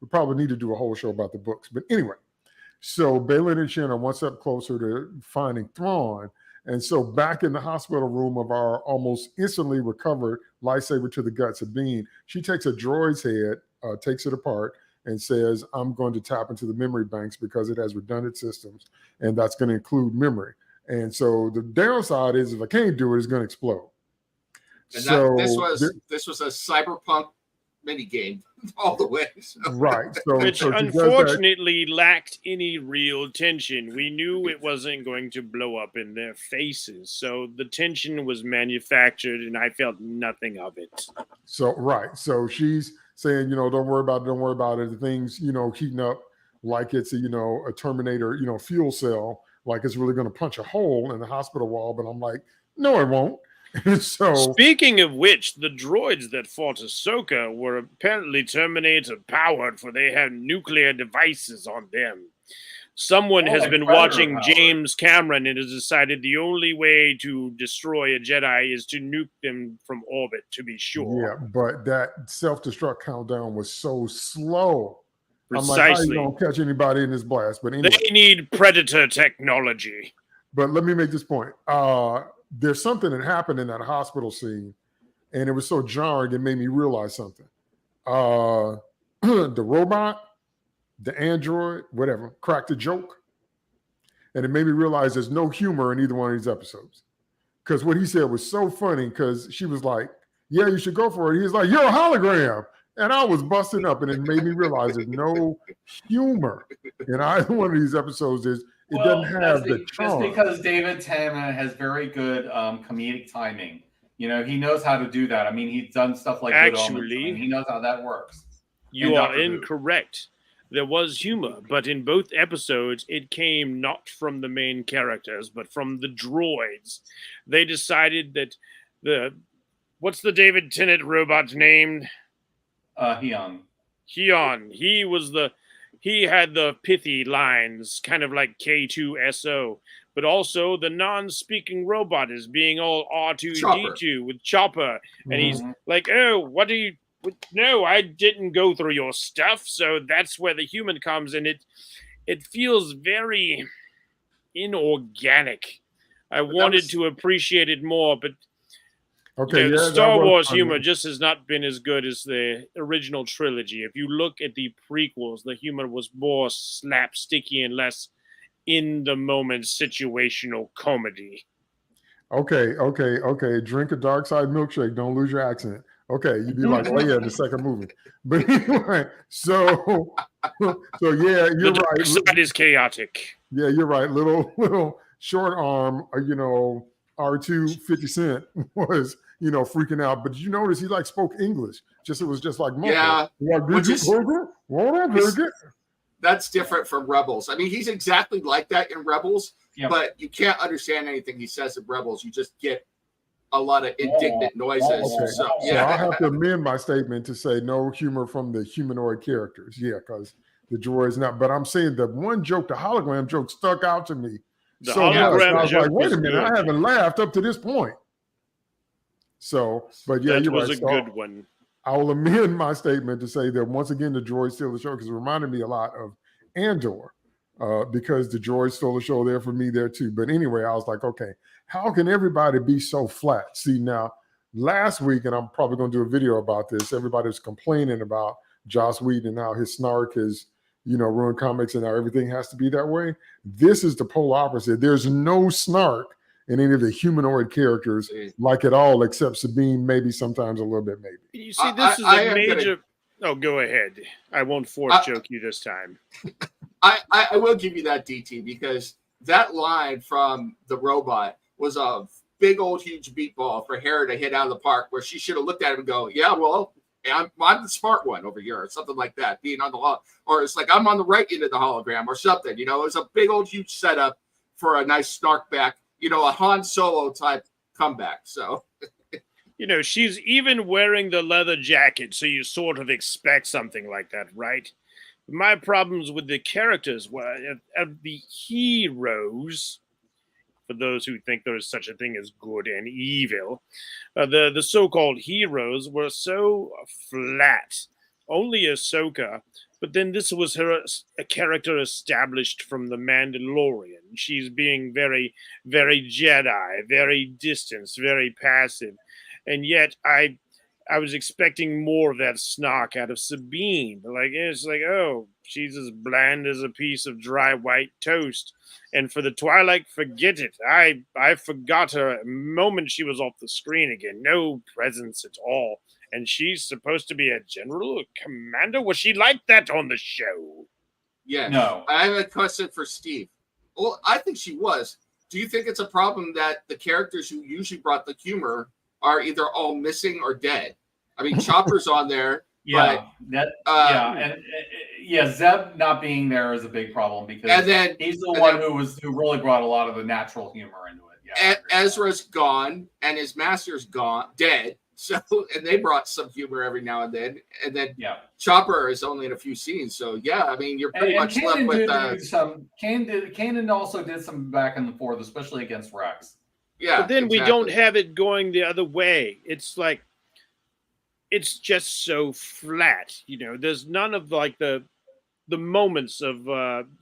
probably need to do a whole show about the books. But anyway, so Balin and Shin are one step closer to finding Thrawn. And so back in the hospital room of our almost instantly recovered lightsaber to the guts of Bean, she takes a droid's head, takes it apart, and says, I'm going to tap into the memory banks because it has redundant systems, and that's going to include memory. And so the downside is if I can't do it, it's going to explode. And so this was a cyberpunk mini game all the way. So. Right. Which unfortunately lacked any real tension. We knew it wasn't going to blow up in their faces. So the tension was manufactured and I felt nothing of it. So, right. So she's saying, don't worry about it. Don't worry about it. The thing's, heating up like it's a Terminator, fuel cell, like it's really going to punch a hole in the hospital wall. But I'm like, no, it won't. So, speaking of which, the droids that fought Ahsoka were apparently Terminator powered, for they have nuclear devices on them. Someone has been watching James Cameron and has decided the only way to destroy a Jedi is to nuke them from orbit, to be sure. Yeah, but that self-destruct countdown was so slow. Precisely. I'm like, how you gonna catch anybody in this blast? But anyway. They need Predator technology. But let me make this point. There's something that happened in that hospital scene, and it was so jarring, it made me realize something. The robot, the android, whatever, cracked a joke. And it made me realize there's no humor in either one of these episodes. Because what he said was so funny, because she was like, yeah, you should go for it. He was like, you're a hologram. And I was busting up, and it made me realize there's no humor in either one of these episodes. It doesn't have the charm. That's because David Tennant has very good comedic timing. He knows how to do that. I mean, he's done stuff like actually, he knows how that works. You are incorrect. There was humor, but in both episodes, it came not from the main characters, but from the droids. They decided that what's the David Tennant robot's name? Heon. He had the pithy lines, kind of like K2SO, but also the non-speaking robot is being all R2-D2 with Chopper. And he's like, oh, no, I didn't go through your stuff. So that's where the human comes. And it feels very inorganic. I wanted to appreciate it more, but Okay, the yeah, that Star was Wars funny. humor just has not been as good as the original trilogy. If you look at the prequels, the humor was more slapsticky and less in the moment situational comedy. Okay. Drink a dark side milkshake. Don't lose your accent. Okay, you'd be like Leia in the second movie. But anyway, so yeah, you're The dark right. side is chaotic. Yeah, you're right. Little short arm, R2 50 Cent was, freaking out. But did you notice he like spoke English? It was just like muffled. Yeah, Like, did which you is- burger? What up, burger? That's different from Rebels. I mean, he's exactly like that in Rebels, Yep. but you can't understand anything he says in Rebels. You just get a lot of indignant noises. Okay. So, So yeah. I'll have to amend my statement to say no humor from the humanoid characters. Yeah, because the droid's not. But I'm saying the one joke, the hologram joke, stuck out to me The so much. hologram I was joke like, wait was a minute, good. I haven't laughed up to this point. So, but yeah, That you're was right. a So good one. I will amend my statement to say that once again, the droid stole the show because it reminded me a lot of Andor because the droid stole the show there for me there too. But anyway, I was like, okay, how can everybody be so flat? See, now last week, and I'm probably going to do a video about this, everybody was complaining about Joss Whedon and how his snark has, ruined comics and how everything has to be that way. This is the polar opposite. There's no snark in any of the humanoid characters like at all, except Sabine, maybe sometimes a little bit, maybe. You see, this is a major. Oh, go ahead. I won't force joke you this time. I will give you that, DT, because that line from the robot was a big old huge beat ball for Hera to hit out of the park, where she should have looked at him and go, yeah, well, I'm the smart one over here, or something like that, being on the or it's like I'm on the right end of the hologram or something. It was a big old huge setup for a nice snark back, a Han Solo type comeback. So she's even wearing the leather jacket, so you sort of expect something like that, right? My problems with the characters were of the heroes, for those who think there is such a thing as good and evil, the so-called heroes were so flat. Only Ahsoka, but then this was a character established from the Mandalorian. She's being very, very Jedi, very distanced, very passive, and yet I was expecting more of that snark out of Sabine. It's like, oh, she's as bland as a piece of dry white toast. And for the Twilight, forget it. I forgot her the moment she was off the screen again. No presence at all. And she's supposed to be a general, a commander. Was she like that on the show? Yes. No. I have a question for Steve. Well, I think she was. Do you think it's a problem that the characters who usually brought the humor are either all missing or dead? I mean, Chopper's on there. Yeah, but, Zeb not being there is a big problem because he's the one who really brought a lot of the natural humor into it. Yeah, Ezra's gone and his master's dead. So, and they brought some humor every now and then. Chopper is only in a few scenes. So, yeah, I mean, you're pretty much left with Kanan also did some back and forth, especially against Rex. Yeah, but then we don't have it going the other way. It's like it's just so flat. There's none of the moments of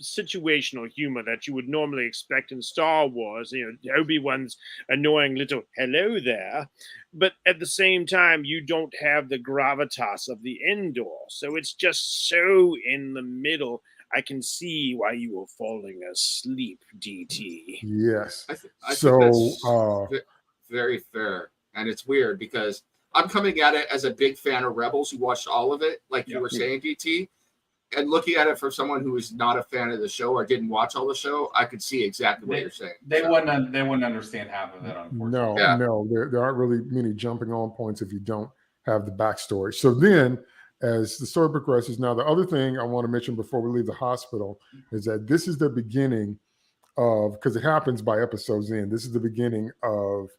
situational humor that you would normally expect in Star Wars. Obi-Wan's annoying little hello there, but at the same time, you don't have the gravitas of the Endor. So it's just so in the middle. I can see why you were falling asleep, DT. Yes. I think that's very fair. And it's weird because I'm coming at it as a big fan of Rebels who watched all of it, like you were saying, DT. And looking at it from someone who is not a fan of the show or didn't watch all the show, I could see exactly what you're saying. They wouldn't understand half of it, unfortunately. No, there aren't really many jumping on points if you don't have the backstory. So then, as the story progresses, now the other thing I want to mention before we leave the hospital is that this is the beginning of, because it happens by episodes in, this is the beginning of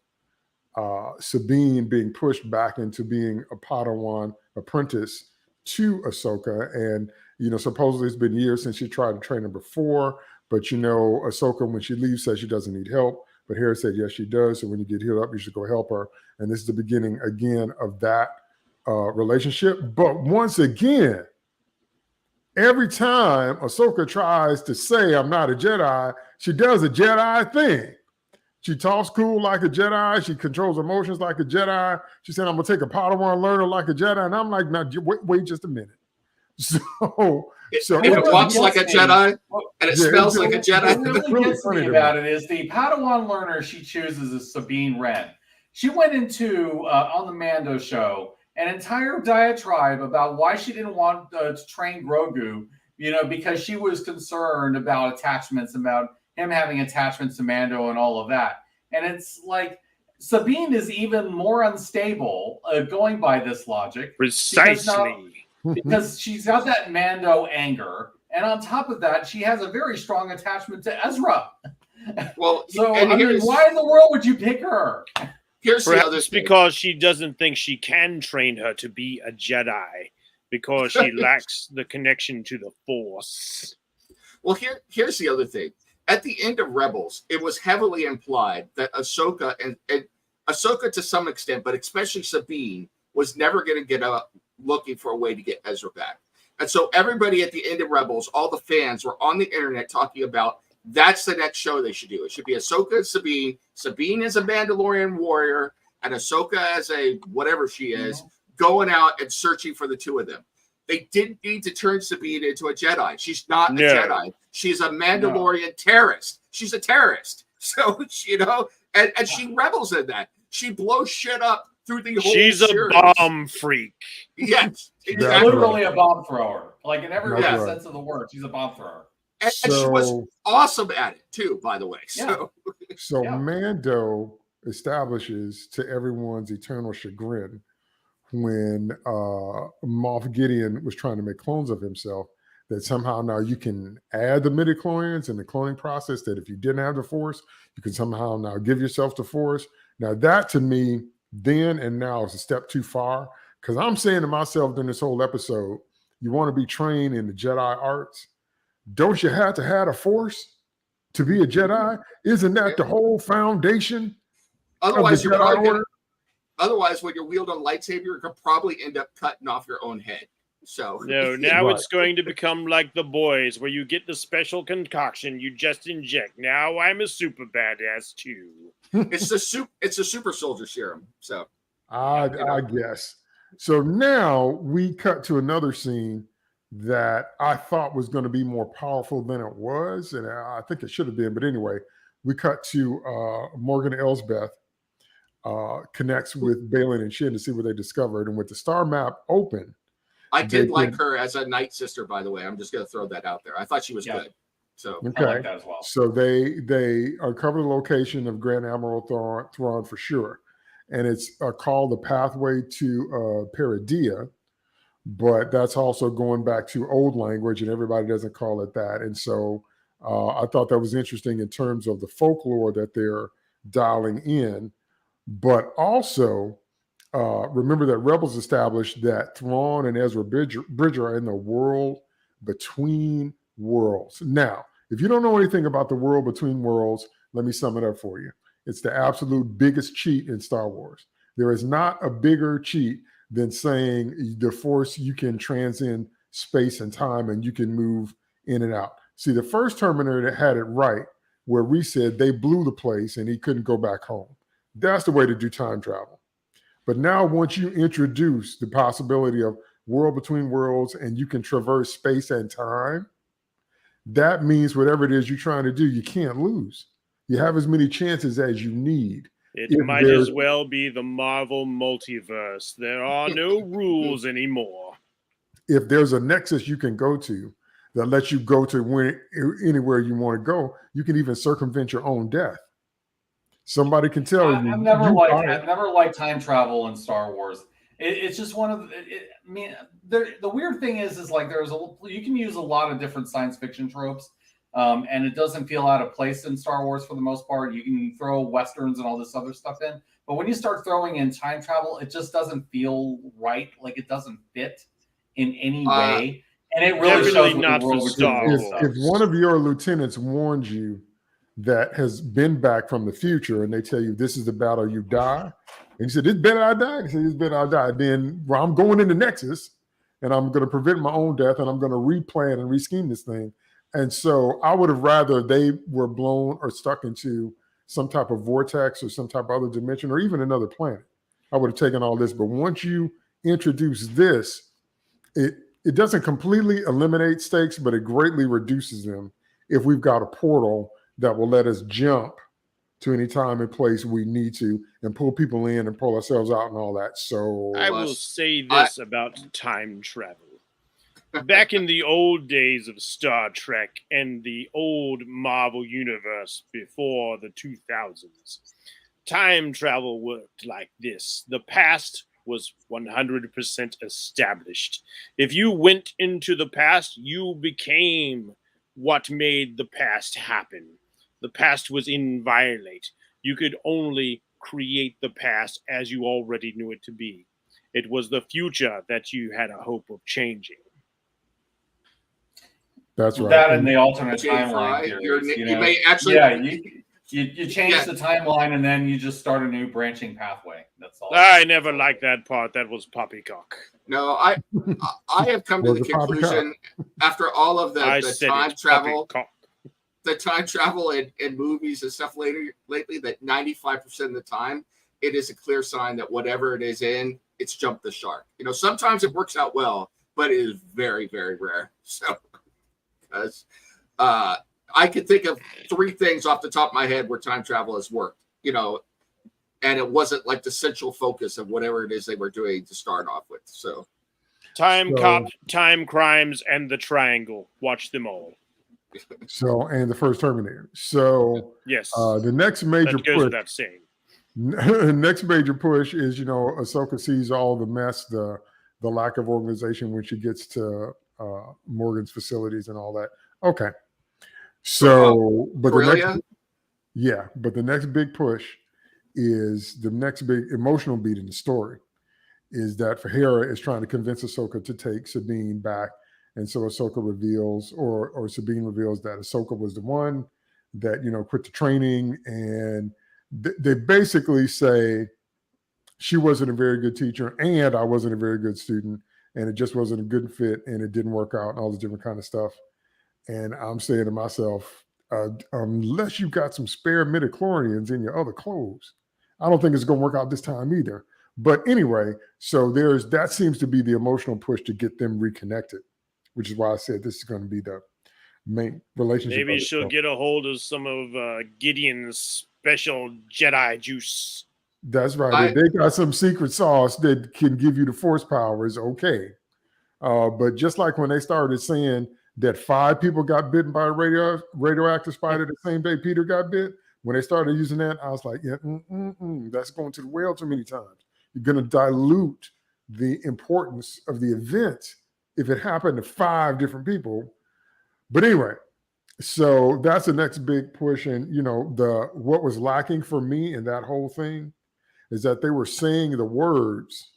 Sabine being pushed back into being a Padawan apprentice to Ahsoka. And, supposedly it's been years since she tried to train her before, but, Ahsoka, when she leaves, says she doesn't need help. But Hera said, yes, she does. So when you get healed up, you should go help her. And this is the beginning, again, of that relationship. But once again, every time Ahsoka tries to say, I'm not a Jedi, she does a Jedi thing. She talks cool like a Jedi. She controls emotions like a Jedi. She said, I'm going to take a Padawan learner like a Jedi. And I'm like, now, wait just a minute. So it walks like a Jedi and it smells like a Jedi. What really gets me about it is the Padawan learner she chooses is Sabine Wren. She went into on the Mando show an entire diatribe about why she didn't want to train Grogu, because she was concerned about attachments, about him having attachments to Mando and all of that. And it's like Sabine is even more unstable going by this logic. Precisely. Because she's got that Mando anger. And on top of that, she has a very strong attachment to Ezra. Well, so why in the world would you pick her? Here's Perhaps the other thing. Because she doesn't think she can train her to be a Jedi, because she lacks the connection to the Force. Well, here's the other thing. At the end of Rebels, it was heavily implied that Ahsoka and Ahsoka to some extent, but especially Sabine, was never going to get up looking for a way to get Ezra back. And so everybody at the end of Rebels, all the fans were on the internet talking about that's the next show they should do. It should be Ahsoka and Sabine. Sabine is a Mandalorian warrior, and Ahsoka as a whatever she is, going out and searching for the two of them. They didn't need to turn Sabine into a Jedi. She's not a Jedi. She's a Mandalorian terrorist. She's a terrorist. So, and she rebels in that. She blows shit up through the whole series. A bomb freak. Yes. Exactly. Literally a bomb thrower. Like in every sense of the word, she's a bomb thrower. And she was awesome at it too, by the way. So Mando establishes, to everyone's eternal chagrin, when Moff Gideon was trying to make clones of himself, that somehow now you can add the midichlorians in the cloning process, that if you didn't have the Force, you can somehow now give yourself the Force. Now that to me, then and now, is a step too far, because I'm saying to myself during this whole episode, you want to be trained in the Jedi arts? Don't you have to have a Force to be a Jedi? Isn't that the whole foundation? Otherwise, Otherwise, when you're wielding a lightsaber, you could probably end up cutting off your own head. So no, now it's going to become like The Boys, where you get the special concoction you just inject. Now I'm a super badass too. It's a super soldier serum. So I guess. So now we cut to another scene that I thought was going to be more powerful than it was, and I think it should have been. But anyway, we cut to Morgan Elsbeth connects with Balin and Shin to see what they discovered, and with the star map open, I did like her as a Night Sister, by the way. I'm just going to throw that out there. I thought she was good. So okay. I like that as well. So they uncover the location of Grand Admiral Thrawn for sure, and it's called the Pathway to Peridea, but that's also going back to old language, and everybody doesn't call it that. And so I thought that was interesting in terms of the folklore that they're dialing in, but also remember that Rebels established that Thrawn and Ezra Bridger are in the world between worlds. Now, if you don't know anything about the world between worlds, let me sum it up for you. It's the absolute biggest cheat in Star Wars. There is not a bigger cheat than saying the Force, you can transcend space and time and you can move in and out. See, the first Terminator had it right, where we said they blew the place and he couldn't go back home. That's the way to do time travel. But now once you introduce the possibility of world between worlds and you can traverse space and time, that means whatever it is you're trying to do, you can't lose. You have as many chances as you need. It might as well be the Marvel multiverse. There are no rules anymore. If there's a nexus you can go to that lets you go to anywhere you want to go, you can even circumvent your own death. Somebody can tell you. I've never liked time travel in Star Wars. It's just one of the weird thing is like you can use a lot of different science fiction tropes, and it doesn't feel out of place in Star Wars for the most part. You can throw westerns and all this other stuff in, but when you start throwing in time travel, it just doesn't feel right. Like it doesn't fit in any way, and it really shows not for Star Wars. If one of your lieutenants warns you that has been back from the future and they tell you this is the battle you die, and you said this better I die, he said this better I die, then I'm going into Nexus and I'm going to prevent my own death and I'm going to replan and rescheme this thing. And so I would have rather they were blown or stuck into some type of vortex or some type of other dimension or even another planet. I would have taken all this. But once you introduce this, it doesn't completely eliminate stakes, but it greatly reduces them if we've got a portal that will let us jump to any time and place we need to and pull people in and pull ourselves out and all that. So I will say this about time travel. Back in the old days of Star Trek and the old Marvel universe before the 2000s, time travel worked like this. The past was 100% established. If you went into the past, you became what made the past happen. The past was inviolate. You could only create the past as you already knew it to be. It was the future that you had a hope of changing. that's right. That and the alternate Jay timeline Fry, theories. you may actually, you change the timeline and then you just start a new branching pathway. That's all. I never liked that part. That was poppycock. No, I have come to the conclusion after all of the time travel, the time travel in movies and stuff lately that 95% of the time it is a clear sign that whatever it is in, it's jumped the shark. Sometimes it works out well, but it is very, very rare. So, because I could think of 3 things off the top of my head where time travel has worked, and it wasn't like the central focus of whatever it is they were doing to start off with. So, Time Cop, Time Crimes, and The Triangle. Watch them all. So, and the first Terminator. So, yes, the next major that goes push. without saying. Next major push is, Ahsoka sees all the mess, the lack of organization when she gets to Morgan's facilities and all that. Okay. So, but the next big push is the next big emotional beat in the story is that Hera is trying to convince Ahsoka to take Sabine back. And so Ahsoka reveals, or Sabine reveals that Ahsoka was the one that, quit the training. And they basically say she wasn't a very good teacher and I wasn't a very good student. And it just wasn't a good fit and it didn't work out and all this different kind of stuff. And I'm saying to myself, unless you've got some spare midichlorians in your other clothes, I don't think it's going to work out this time either. But anyway, so that seems to be the emotional push to get them reconnected, which is why I said this is going to be the main relationship. Maybe she'll get a hold of some of Gideon's special Jedi juice. That's right. If they got some secret sauce that can give you the force powers, okay. But just like when they started saying that 5 people got bitten by a radioactive spider the same day Peter got bit, when they started using that, I was like, yeah, that's going to the well too many times. You're going to dilute the importance of the event if it happened to 5 different people. But anyway, so that's the next big push. And, what was lacking for me in that whole thing is that they were saying the words,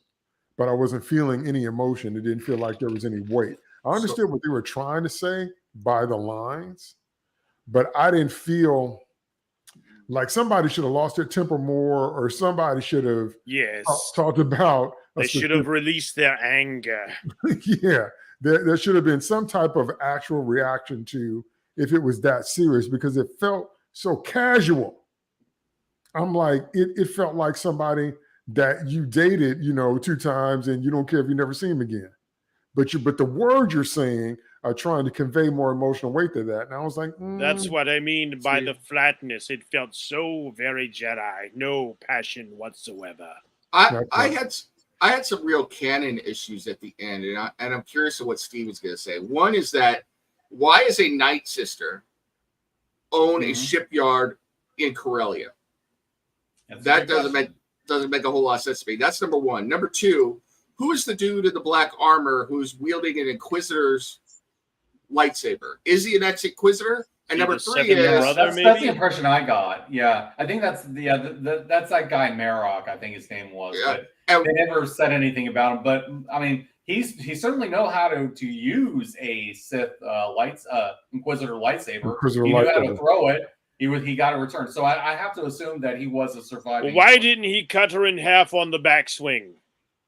but I wasn't feeling any emotion. It didn't feel like there was any weight. I understood what they were trying to say by the lines, but I didn't feel like somebody should have lost their temper more or somebody should have talked about. They should have released their anger. Yeah, there should have been some type of actual reaction to if it was that serious because it felt so casual. I'm like, it felt like somebody that you dated, 2 times and you don't care if you never see him again. But the words you're saying are trying to convey more emotional weight to that. And I was like, that's what I mean by the flatness. It felt so very Jedi, no passion whatsoever. I had some real canon issues at the end, and I'm curious of what Steven's going to say. One is that why is a Night Sister own a shipyard in Corellia? That doesn't make a whole lot of sense to me. That's number one. Number 2, who is the dude in the black armor who's wielding an Inquisitor's lightsaber? Is he an ex-Inquisitor? And number 3 is that's the impression I got. Yeah, I think that's that's that guy Marok. I think his name was. Yeah. But they never said anything about him. But I mean, he certainly know how to use a Sith Inquisitor lightsaber. He knew how to throw it. He got a return. So I have to assume that he was a surviving. Well, why didn't he cut her in half on the backswing?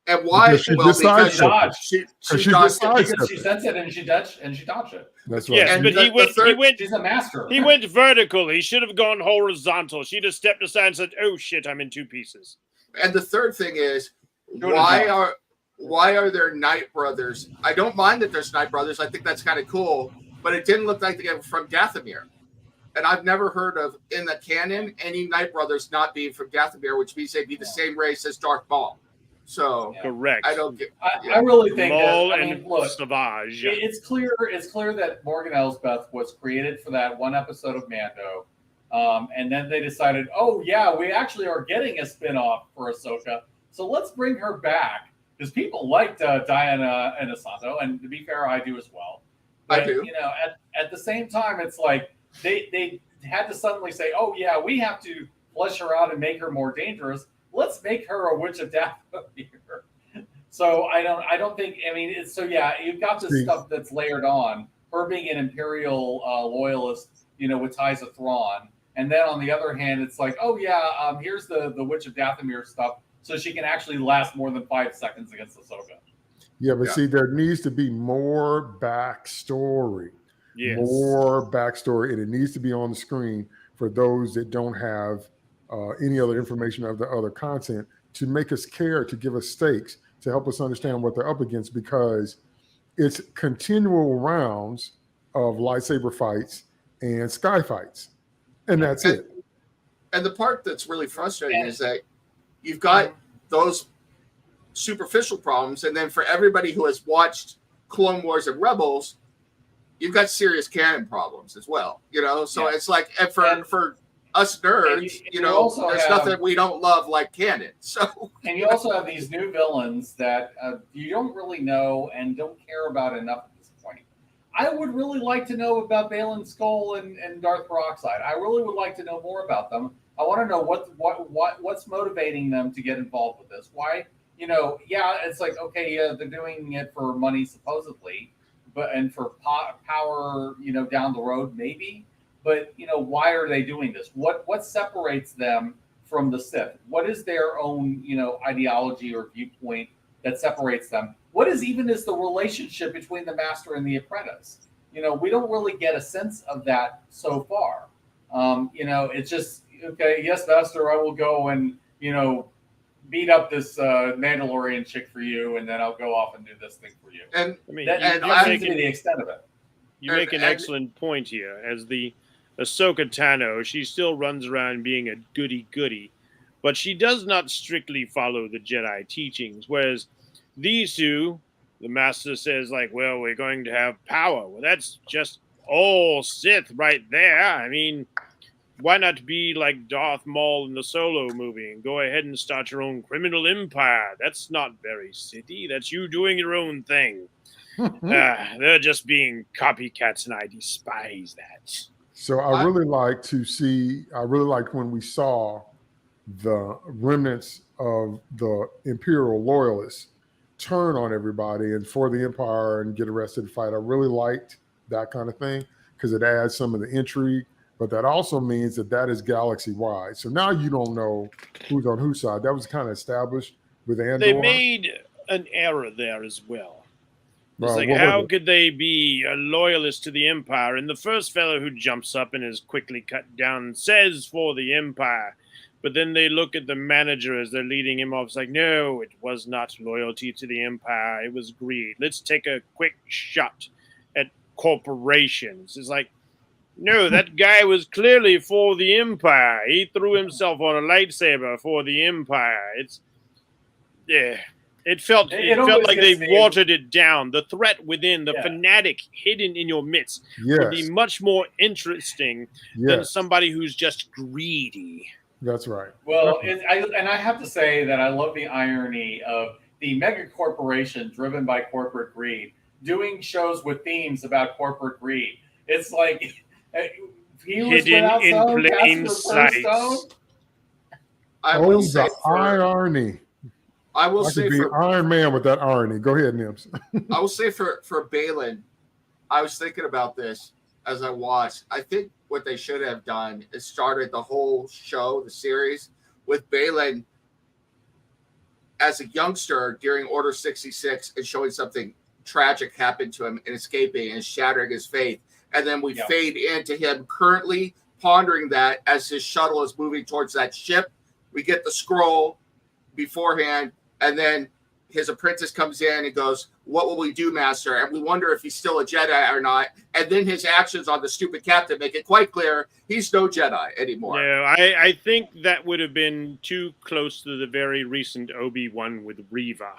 And why? Because she Well, just because sidestepped she she dodged just it. sidestepped because she sensed it and she dodged it. That's right. Yes, And but the third- he went She's a master. he went vertical. He should have gone horizontal. She'd have stepped aside and said, "Oh shit, I'm in two pieces." And the third thing is, Jordan why are there Night Brothers? I don't mind that there's Night Brothers. I think that's kind of cool, but it didn't look like they were from Dathomir. And I've never heard of, in the canon, any Night Brothers not being from Dathomir, which means they'd be the same race as Darth Maul. So Correct. I don't get. I really think Maul that. I and mean, look, Savage. it's clear that Morgan Elsbeth was created for that one episode of Mando, and then they decided, oh yeah, we actually are getting a spin-off for Ahsoka, so let's bring her back because people liked Diana and Asanto, and to be fair, I do as well. But, I do. You know, at the same time, it's like they had to suddenly say, oh yeah, we have to flesh her out and make her more dangerous. Let's make her a witch of Dathomir. So I don't think. I mean, it's so yeah. You've got this stuff that's layered on her being an imperial loyalist, you know, with ties to Thrawn, and then on the other hand, it's like, oh yeah, here's the witch of Dathomir stuff, so she can actually last more than 5 seconds against Ahsoka. Yeah, but see, there needs to be more backstory. Yes. More backstory, and it needs to be on the screen for those that don't have any other information of the other content to make us care, to give us stakes, to help us understand what they're up against, because it's continual rounds of lightsaber fights and sky fights, and that's it. And the part that's really frustrating is that you've got those superficial problems, and then for everybody who has watched Clone Wars and Rebels, you've got serious canon problems as well. You know, so it's like, and for us nerds, you know, there's nothing we don't love like canon. So, and you also have these new villains that you don't really know and don't care about enough at this point. I would really like to know about Balin Skull and Darth Peroxide. I really would like to know more about them. I want to know what's motivating them to get involved with this. Why, you know, yeah, it's like, okay, yeah, they're doing it for money supposedly, and for power, you know, down the road maybe. But, you know, why are they doing this? What separates them from the Sith? What is their own, you know, ideology or viewpoint that separates them? What is the relationship between the master and the apprentice? You know, we don't really get a sense of that so far. You know, it's just, okay, yes, master, I will go and, you know, beat up this Mandalorian chick for you, and then I'll go off and do this thing for you. And I mean, that seems to be the extent of it. You make an excellent point here. As the Ahsoka Tano, she still runs around being a goody-goody, but she does not strictly follow the Jedi teachings, whereas these two, the Master says, like, well, we're going to have power. Well, that's just all Sith right there. I mean, why not be like Darth Maul in the Solo movie and go ahead and start your own criminal empire? That's not very Sithy. That's you doing your own thing. They're just being copycats, and I despise that. So I really liked when we saw the remnants of the Imperial loyalists turn on everybody and for the Empire and get arrested and fight. I really liked that kind of thing because it adds some of the intrigue, but that also means that is galaxy-wide. So now you don't know who's on whose side. That was kind of established with Andor. They made an error there as well. It's like, how could they be a loyalist to the Empire? And the first fellow who jumps up and is quickly cut down says for the Empire. But then they look at the manager as they're leading him off. It's like, no, it was not loyalty to the Empire. It was greed. Let's take a quick shot at corporations. It's like, no, that guy was clearly for the Empire. He threw himself on a lightsaber for the Empire. It felt like they watered it down. The threat within, the fanatic hidden in your midst, would be much more interesting than somebody who's just greedy. That's right. Well, I have to say that I love the irony of the mega corporation driven by corporate greed doing shows with themes about corporate greed. It's like he was hidden in plain sight. The irony. I will say for Iron Man with that irony. Go ahead, Nims. I will say for Balin, I was thinking about this as I watched. I think what they should have done is started the whole show, the series, with Balin as a youngster during Order 66 and showing something tragic happen to him and escaping and shattering his faith. And then we fade into him currently pondering that as his shuttle is moving towards that ship. We get the scroll beforehand, and then his apprentice comes in and goes, "What will we do, Master?" And we wonder if he's still a Jedi or not. And then his actions on the stupid captain make it quite clear he's no Jedi anymore. No, I think that would have been too close to the very recent Obi-Wan with Reva.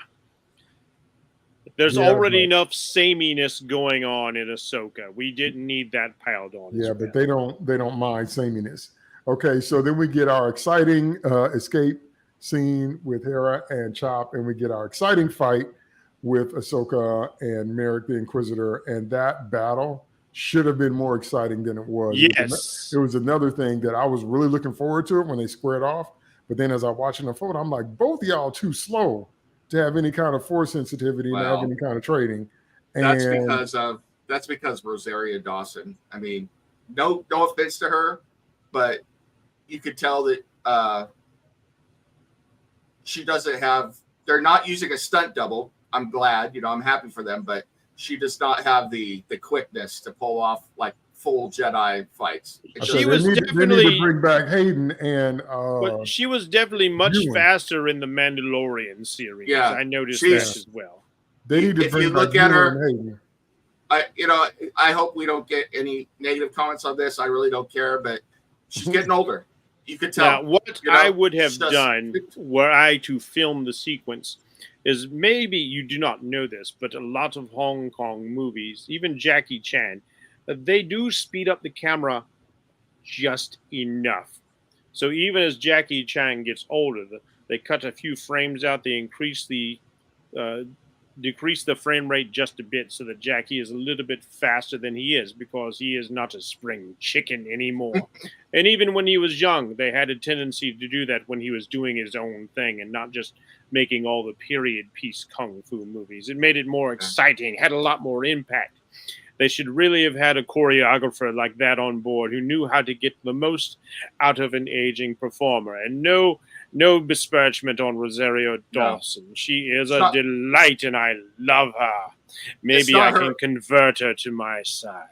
There's already enough sameness going on in Ahsoka. We didn't need that piled on. Yeah, but they don't mind sameness. Okay, so then we get our exciting escape scene with Hera and Chop, and we get our exciting fight with Ahsoka and Merrick the Inquisitor, and that battle should have been more exciting than it was. Yes. It was another thing that I was really looking forward to it when they squared off, but then as I watch it unfold, I'm like, both of y'all too slow to have any kind of force sensitivity and have any kind of trading. And that's because Rosario Dawson. I mean, no offense to her, but you could tell that she doesn't have. They're not using a stunt double. I'm glad, I'm happy for them, but she does not have the quickness to pull off like full Jedi fights. They need to bring back Hayden and. But she was definitely much faster in the Mandalorian series. Yeah, I noticed that as well. They need to bring back Hayden. I hope we don't get any negative comments on this. I really don't care, but she's getting older. You could tell. Now, what I would have done were I to film the sequence is, maybe you do not know this, but a lot of Hong Kong movies, even Jackie Chan, they do speed up the camera just enough. So even as Jackie Chan gets older, they cut a few frames out. They decrease the frame rate just a bit so that Jackie is a little bit faster than he is, because he is not a spring chicken anymore. And even when he was young, they had a tendency to do that when he was doing his own thing and not just making all the period piece kung fu movies. It made it more exciting, had a lot more impact. They should really have had a choreographer like that on board who knew how to get the most out of an aging performer. And no besmirchment on Rosario Dawson. She is a delight, and I love her. Maybe I can convert her to my side.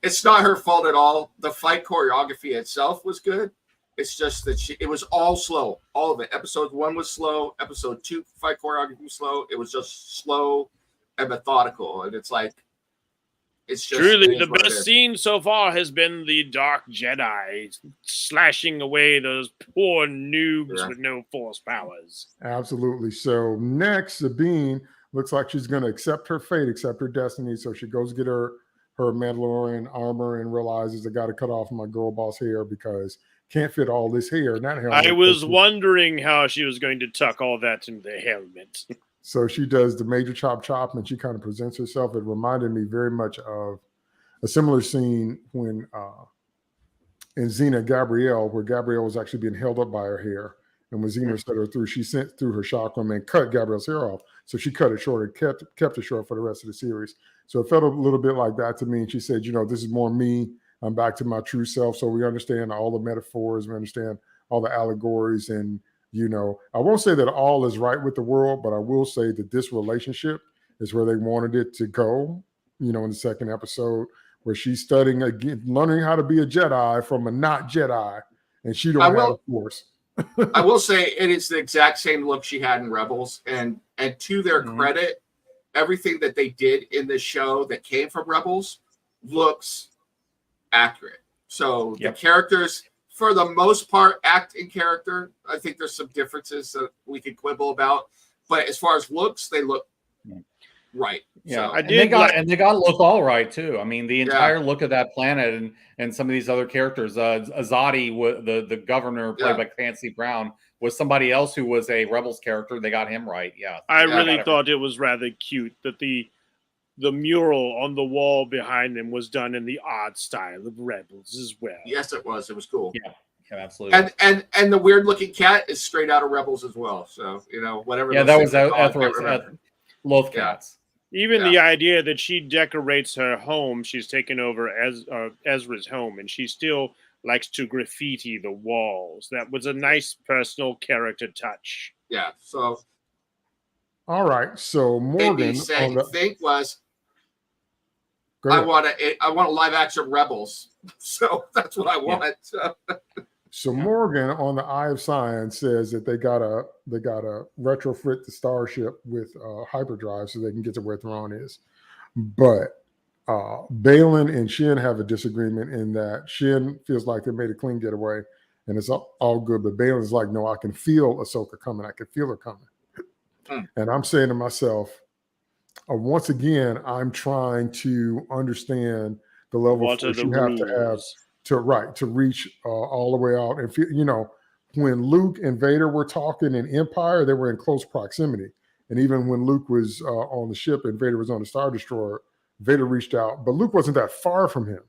It's not her fault at all. The fight choreography itself was good. It's just that it was all slow. All of it. Episode 1 was slow. Episode 2 fight choreography was slow. It was just slow and methodical. And it's like, it's just truly the best scene so far has been the Dark Jedi slashing away those poor noobs with no force powers. Absolutely. So next, Sabine looks like she's going to accept her fate, accept her destiny. So she goes get her Mandalorian armor and realizes I got to cut off my girl boss hair because can't fit all this hair. I was wondering how she was going to tuck all that into the helmet. So she does the major chop, and she kind of presents herself. It reminded me very much of a similar scene when in Xena Gabrielle, where Gabrielle was actually being held up by her hair. And when Xena set her through, she sent through her chakram and cut Gabrielle's hair off. So she cut it short and kept it short for the rest of the series. So it felt a little bit like that to me. And she said, this is more me. I'm back to my true self. So we understand all the metaphors. We understand all the allegories. And, I won't say that all is right with the world, but I will say that this relationship is where they wanted it to go, in the second episode, where she's studying again, learning how to be a Jedi from a not Jedi. And she don't have a force. I will say it is the exact same look she had in Rebels. And to their credit, everything that they did in the show that came from Rebels looks accurate. So the characters, for the most part, act in character. I think there's some differences that we could quibble about, but as far as looks, they look right. Yeah, so, and they got to look all right too. I mean, the entire look of that planet and some of these other characters. Azadi, the governor, played by Clancy Brown, was somebody else who was a Rebels character. They got him right. Yeah, I really thought it was rather cute that the mural on the wall behind them was done in the odd style of Rebels as well. Yes, it was. It was cool. Yeah, absolutely. And the weird looking cat is straight out of Rebels as well. So whatever. Yeah, that was Lothcats. Even the idea that she decorates her home, she's taken over Ezra's home, and she still likes to graffiti the walls. That was a nice personal character touch. Yeah. So All right. So Morgan on the thing was, go I ahead. want a live action Rebels. So that's what I want. So Morgan on the Eye of Science says that they gotta retrofit the starship with hyperdrive so they can get to where Thrawn is. But Balin and Shin have a disagreement in that Shin feels like they made a clean getaway and it's all good. But Balin's like, no, I can feel Ahsoka coming. I can feel her coming. And I'm saying to myself, once again, I'm trying to understand the level of force you have to have to reach all the way out. And feel, when Luke and Vader were talking in Empire, they were in close proximity. And even when Luke was on the ship and Vader was on the Star Destroyer, Vader reached out, but Luke wasn't that far from him.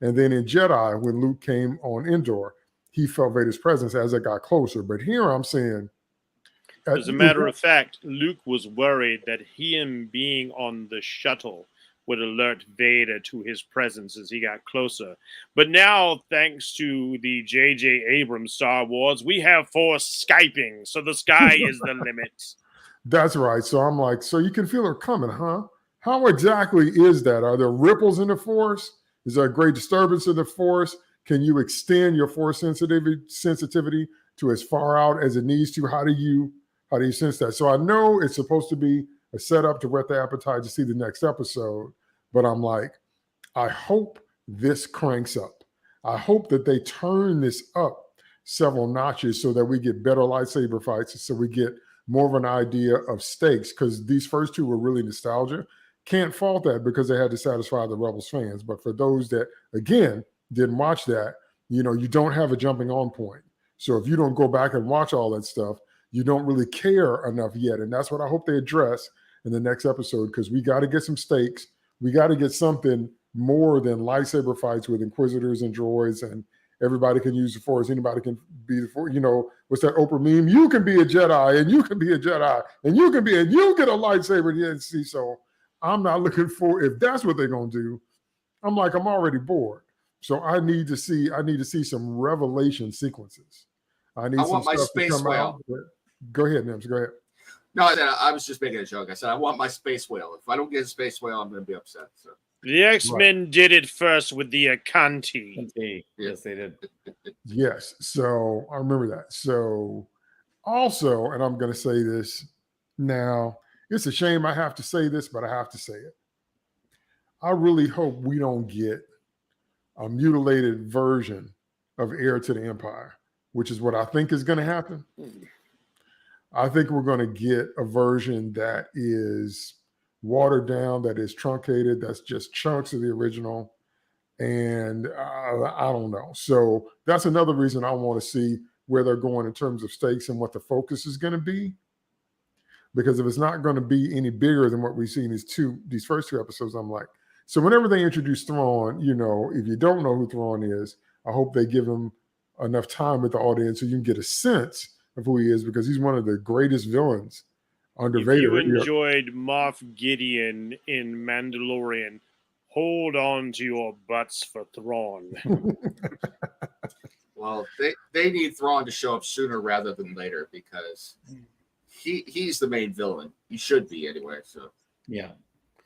And then in Jedi, when Luke came on Endor, he felt Vader's presence as it got closer. But here I'm saying, as a matter of fact, Luke was worried that him being on the shuttle would alert Vader to his presence as he got closer. But now, thanks to the J.J. Abrams Star Wars, we have Force Skyping, so the sky is the limit. That's right. So I'm like, so you can feel her coming, huh? How exactly is that? Are there ripples in the Force? Is there a great disturbance in the Force? Can you extend your Force sensitivity to as far out as it needs to? How do you sense that? So I know it's supposed to be a setup to whet the appetite to see the next episode, but I'm like, I hope this cranks up. I hope that they turn this up several notches so that we get better lightsaber fights, so we get more of an idea of stakes, because these first two were really nostalgia. Can't fault that because they had to satisfy the Rebels fans. But for those that, again, didn't watch that, you don't have a jumping on point. So if you don't go back and watch all that stuff, you don't really care enough yet. And that's what I hope they address in the next episode, because we got to get some stakes. We got to get something more than lightsaber fights with Inquisitors and droids and everybody can use the Force. Anybody can be the Force. What's that Oprah meme? You can be a Jedi and you can be a Jedi and you get a lightsaber. Yeah, see, so I'm not looking for, if that's what they're going to do, I'm already bored. So I need to see some revelation sequences. I want my space whale. Go ahead, Nims. Go ahead. No, I was just making a joke. I said, I want my space whale. If I don't get a space whale, I'm going to be upset. So the X-Men did it first with the Akanti. Yes, they did. Yes. So I remember that. So also, and I'm going to say this now, it's a shame I have to say this, but I have to say it. I really hope we don't get a mutilated version of Heir to the Empire, which is what I think is going to happen. I think we're going to get a version that is watered down, that is truncated, that's just chunks of the original. And I don't know. So that's another reason I want to see where they're going in terms of stakes and what the focus is going to be. Because if it's not going to be any bigger than what we've seen these first two episodes, I'm like, so whenever they introduce Thrawn, if you don't know who Thrawn is, I hope they give him enough time with the audience so you can get a sense of who he is, because he's one of the greatest villains under Vader. If you enjoyed Moff Gideon in Mandalorian, hold on to your butts for Thrawn. Well, they need Thrawn to show up sooner rather than later, because he's the main villain. He should be anyway. So yeah,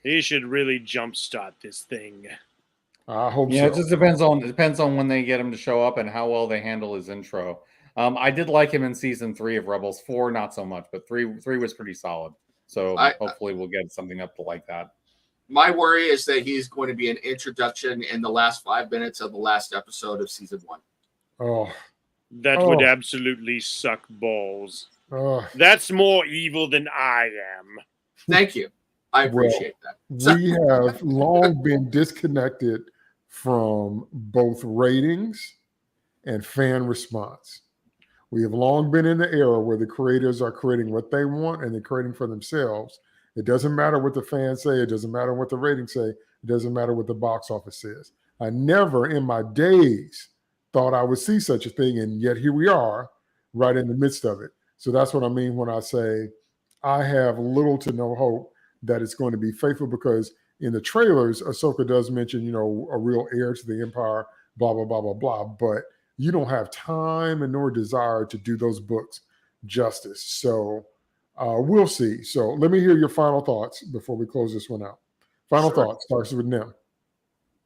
he should really jumpstart this thing. I hope so. Yeah, it just depends on when they get him to show up and how well they handle his intro. I did like him in season 3 of Rebels. 4, not so much, but 3 was pretty solid. So hopefully we'll get something up to like that. My worry is that he's going to be an introduction in the last 5 minutes of the last episode of season 1. Oh, that would absolutely suck balls. That's more evil than I am. Thank you. I appreciate that. We have long been disconnected from both ratings and fan response. We have long been in the era where the creators are creating what they want and they're creating for themselves. It doesn't matter what the fans say. It doesn't matter what the ratings say. It doesn't matter what the box office says. I never in my days thought I would see such a thing, and yet here we are right in the midst of it. So that's what I mean when I say I have little to no hope that it's going to be faithful, because in the trailers, Ahsoka does mention, a real heir to the Empire, blah, blah, blah, blah, blah. But you don't have time and nor desire to do those books justice. So we'll see. So let me hear your final thoughts before we close this one out. Final thoughts starts with Nim.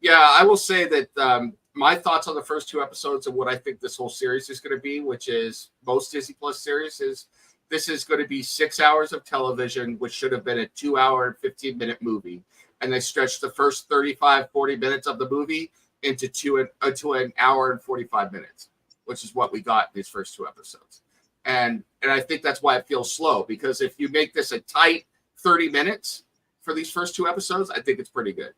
Yeah, I will say that my thoughts on the first 2 episodes of what I think this whole series is going to be, which is most Disney Plus series, is this is going to be 6 hours of television, which should have been a 2-hour and 15-minute movie. And they stretched the first 35, 40 minutes of the movie into an hour and 45 minutes, which is what we got in these first 2 episodes. And I think that's why it feels slow, because if you make this a tight 30 minutes for these first 2 episodes, I think it's pretty good.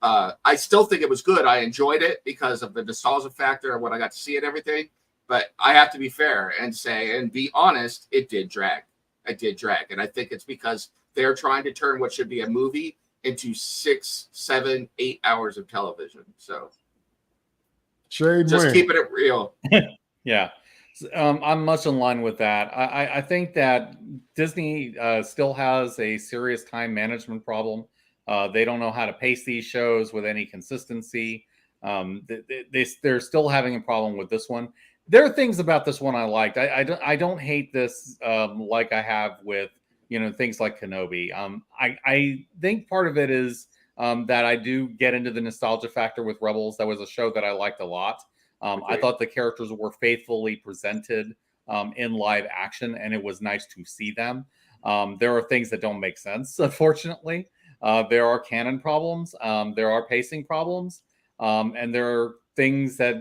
I still think it was good. I enjoyed it because of the nostalgia factor and what I got to see and everything. But I have to be fair and say and be honest, it did drag. It did drag. And I think it's because they're trying to turn what should be a movie into 6, 7, 8 hours of television. So just keeping it real. Yeah. I'm much in line with that. I think that Disney still has a serious time management problem. They don't know how to pace these shows with any consistency. They're still having a problem with this one. There are things about this one I liked. I don't hate this like I have with things like Kenobi. I think part of it is that I do get into the nostalgia factor with Rebels. That was a show that I liked a lot. I thought the characters were faithfully presented in live action, and it was nice to see them. There are things that don't make sense, unfortunately. There are canon problems. There are pacing problems. And there are things that,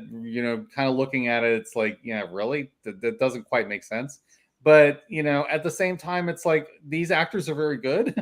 kind of looking at it, it's like, really? That doesn't quite make sense. But, at the same time, it's like these actors are very good.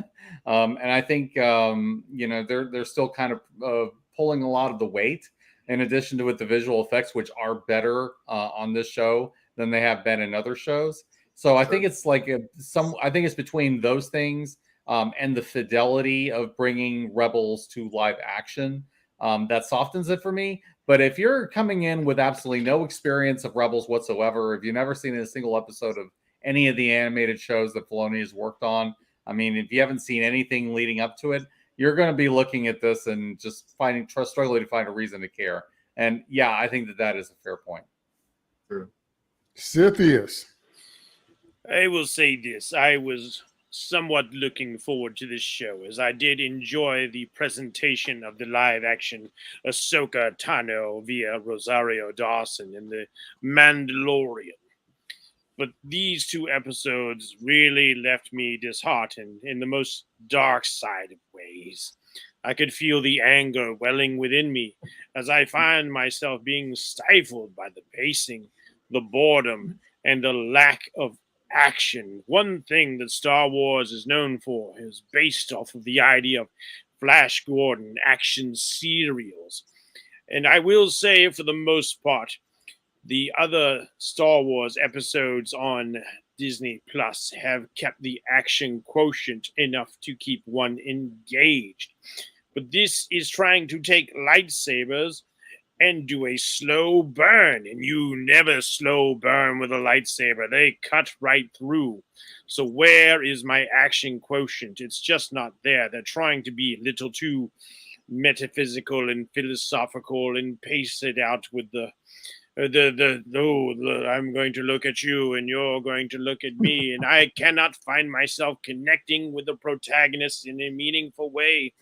And I think, they're still kind of pulling a lot of the weight, in addition to with the visual effects, which are better on this show than they have been in other shows. So I think it's like I think it's between those things and the fidelity of bringing Rebels to live action that softens it for me. But if you're coming in with absolutely no experience of Rebels whatsoever, if you've never seen a single episode of any of the animated shows that Filoni has worked on, I mean, if you haven't seen anything leading up to it, you're going to be looking at this and just struggling to find a reason to care. And yeah, I think that is a fair point. True. Scythius. I will say this. I was somewhat looking forward to this show, as I did enjoy the presentation of the live-action Ahsoka Tano via Rosario Dawson in The Mandalorian. But these 2 episodes really left me disheartened in the most dark side of ways. I could feel the anger welling within me as I find myself being stifled by the pacing, the boredom, and the lack of action. One thing that Star Wars is known for is based off of the idea of Flash Gordon action serials. And I will say, for the most part, the other Star Wars episodes on Disney Plus have kept the action quotient enough to keep one engaged. But this is trying to take lightsabers and do a slow burn, and you never slow burn with a lightsaber. They cut right through. So where is my action quotient? It's just not there. They're trying to be a little too metaphysical and philosophical and pace it out with I'm going to look at you and you're going to look at me, and I cannot find myself connecting with the protagonist in a meaningful way.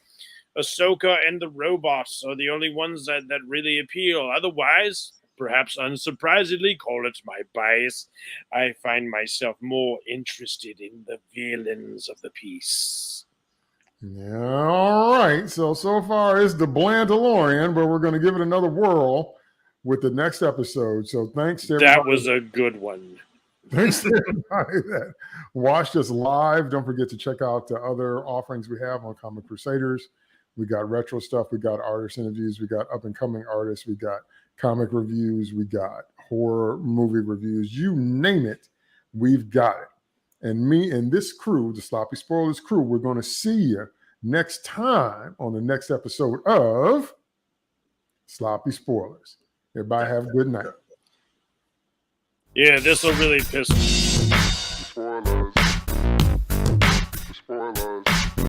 Ahsoka and the robots are the only ones that really appeal. Otherwise, perhaps unsurprisingly, call it my bias, I find myself more interested in the villains of the piece. Yeah, all right. So far it's the Blandalorian, but we're going to give it another whirl with the next episode. So thanks to everybody. That was a good one. Thanks to everybody that watched us live. Don't forget to check out the other offerings we have on Comic Crusaders. We got retro stuff. We got artist interviews. We got up and coming artists. We got comic reviews. We got horror movie reviews. You name it, we've got it. And me and this crew, the Sloppy Spoilers crew, we're going to see you next time on the next episode of Sloppy Spoilers. Everybody have a good night. Yeah, this will really piss me.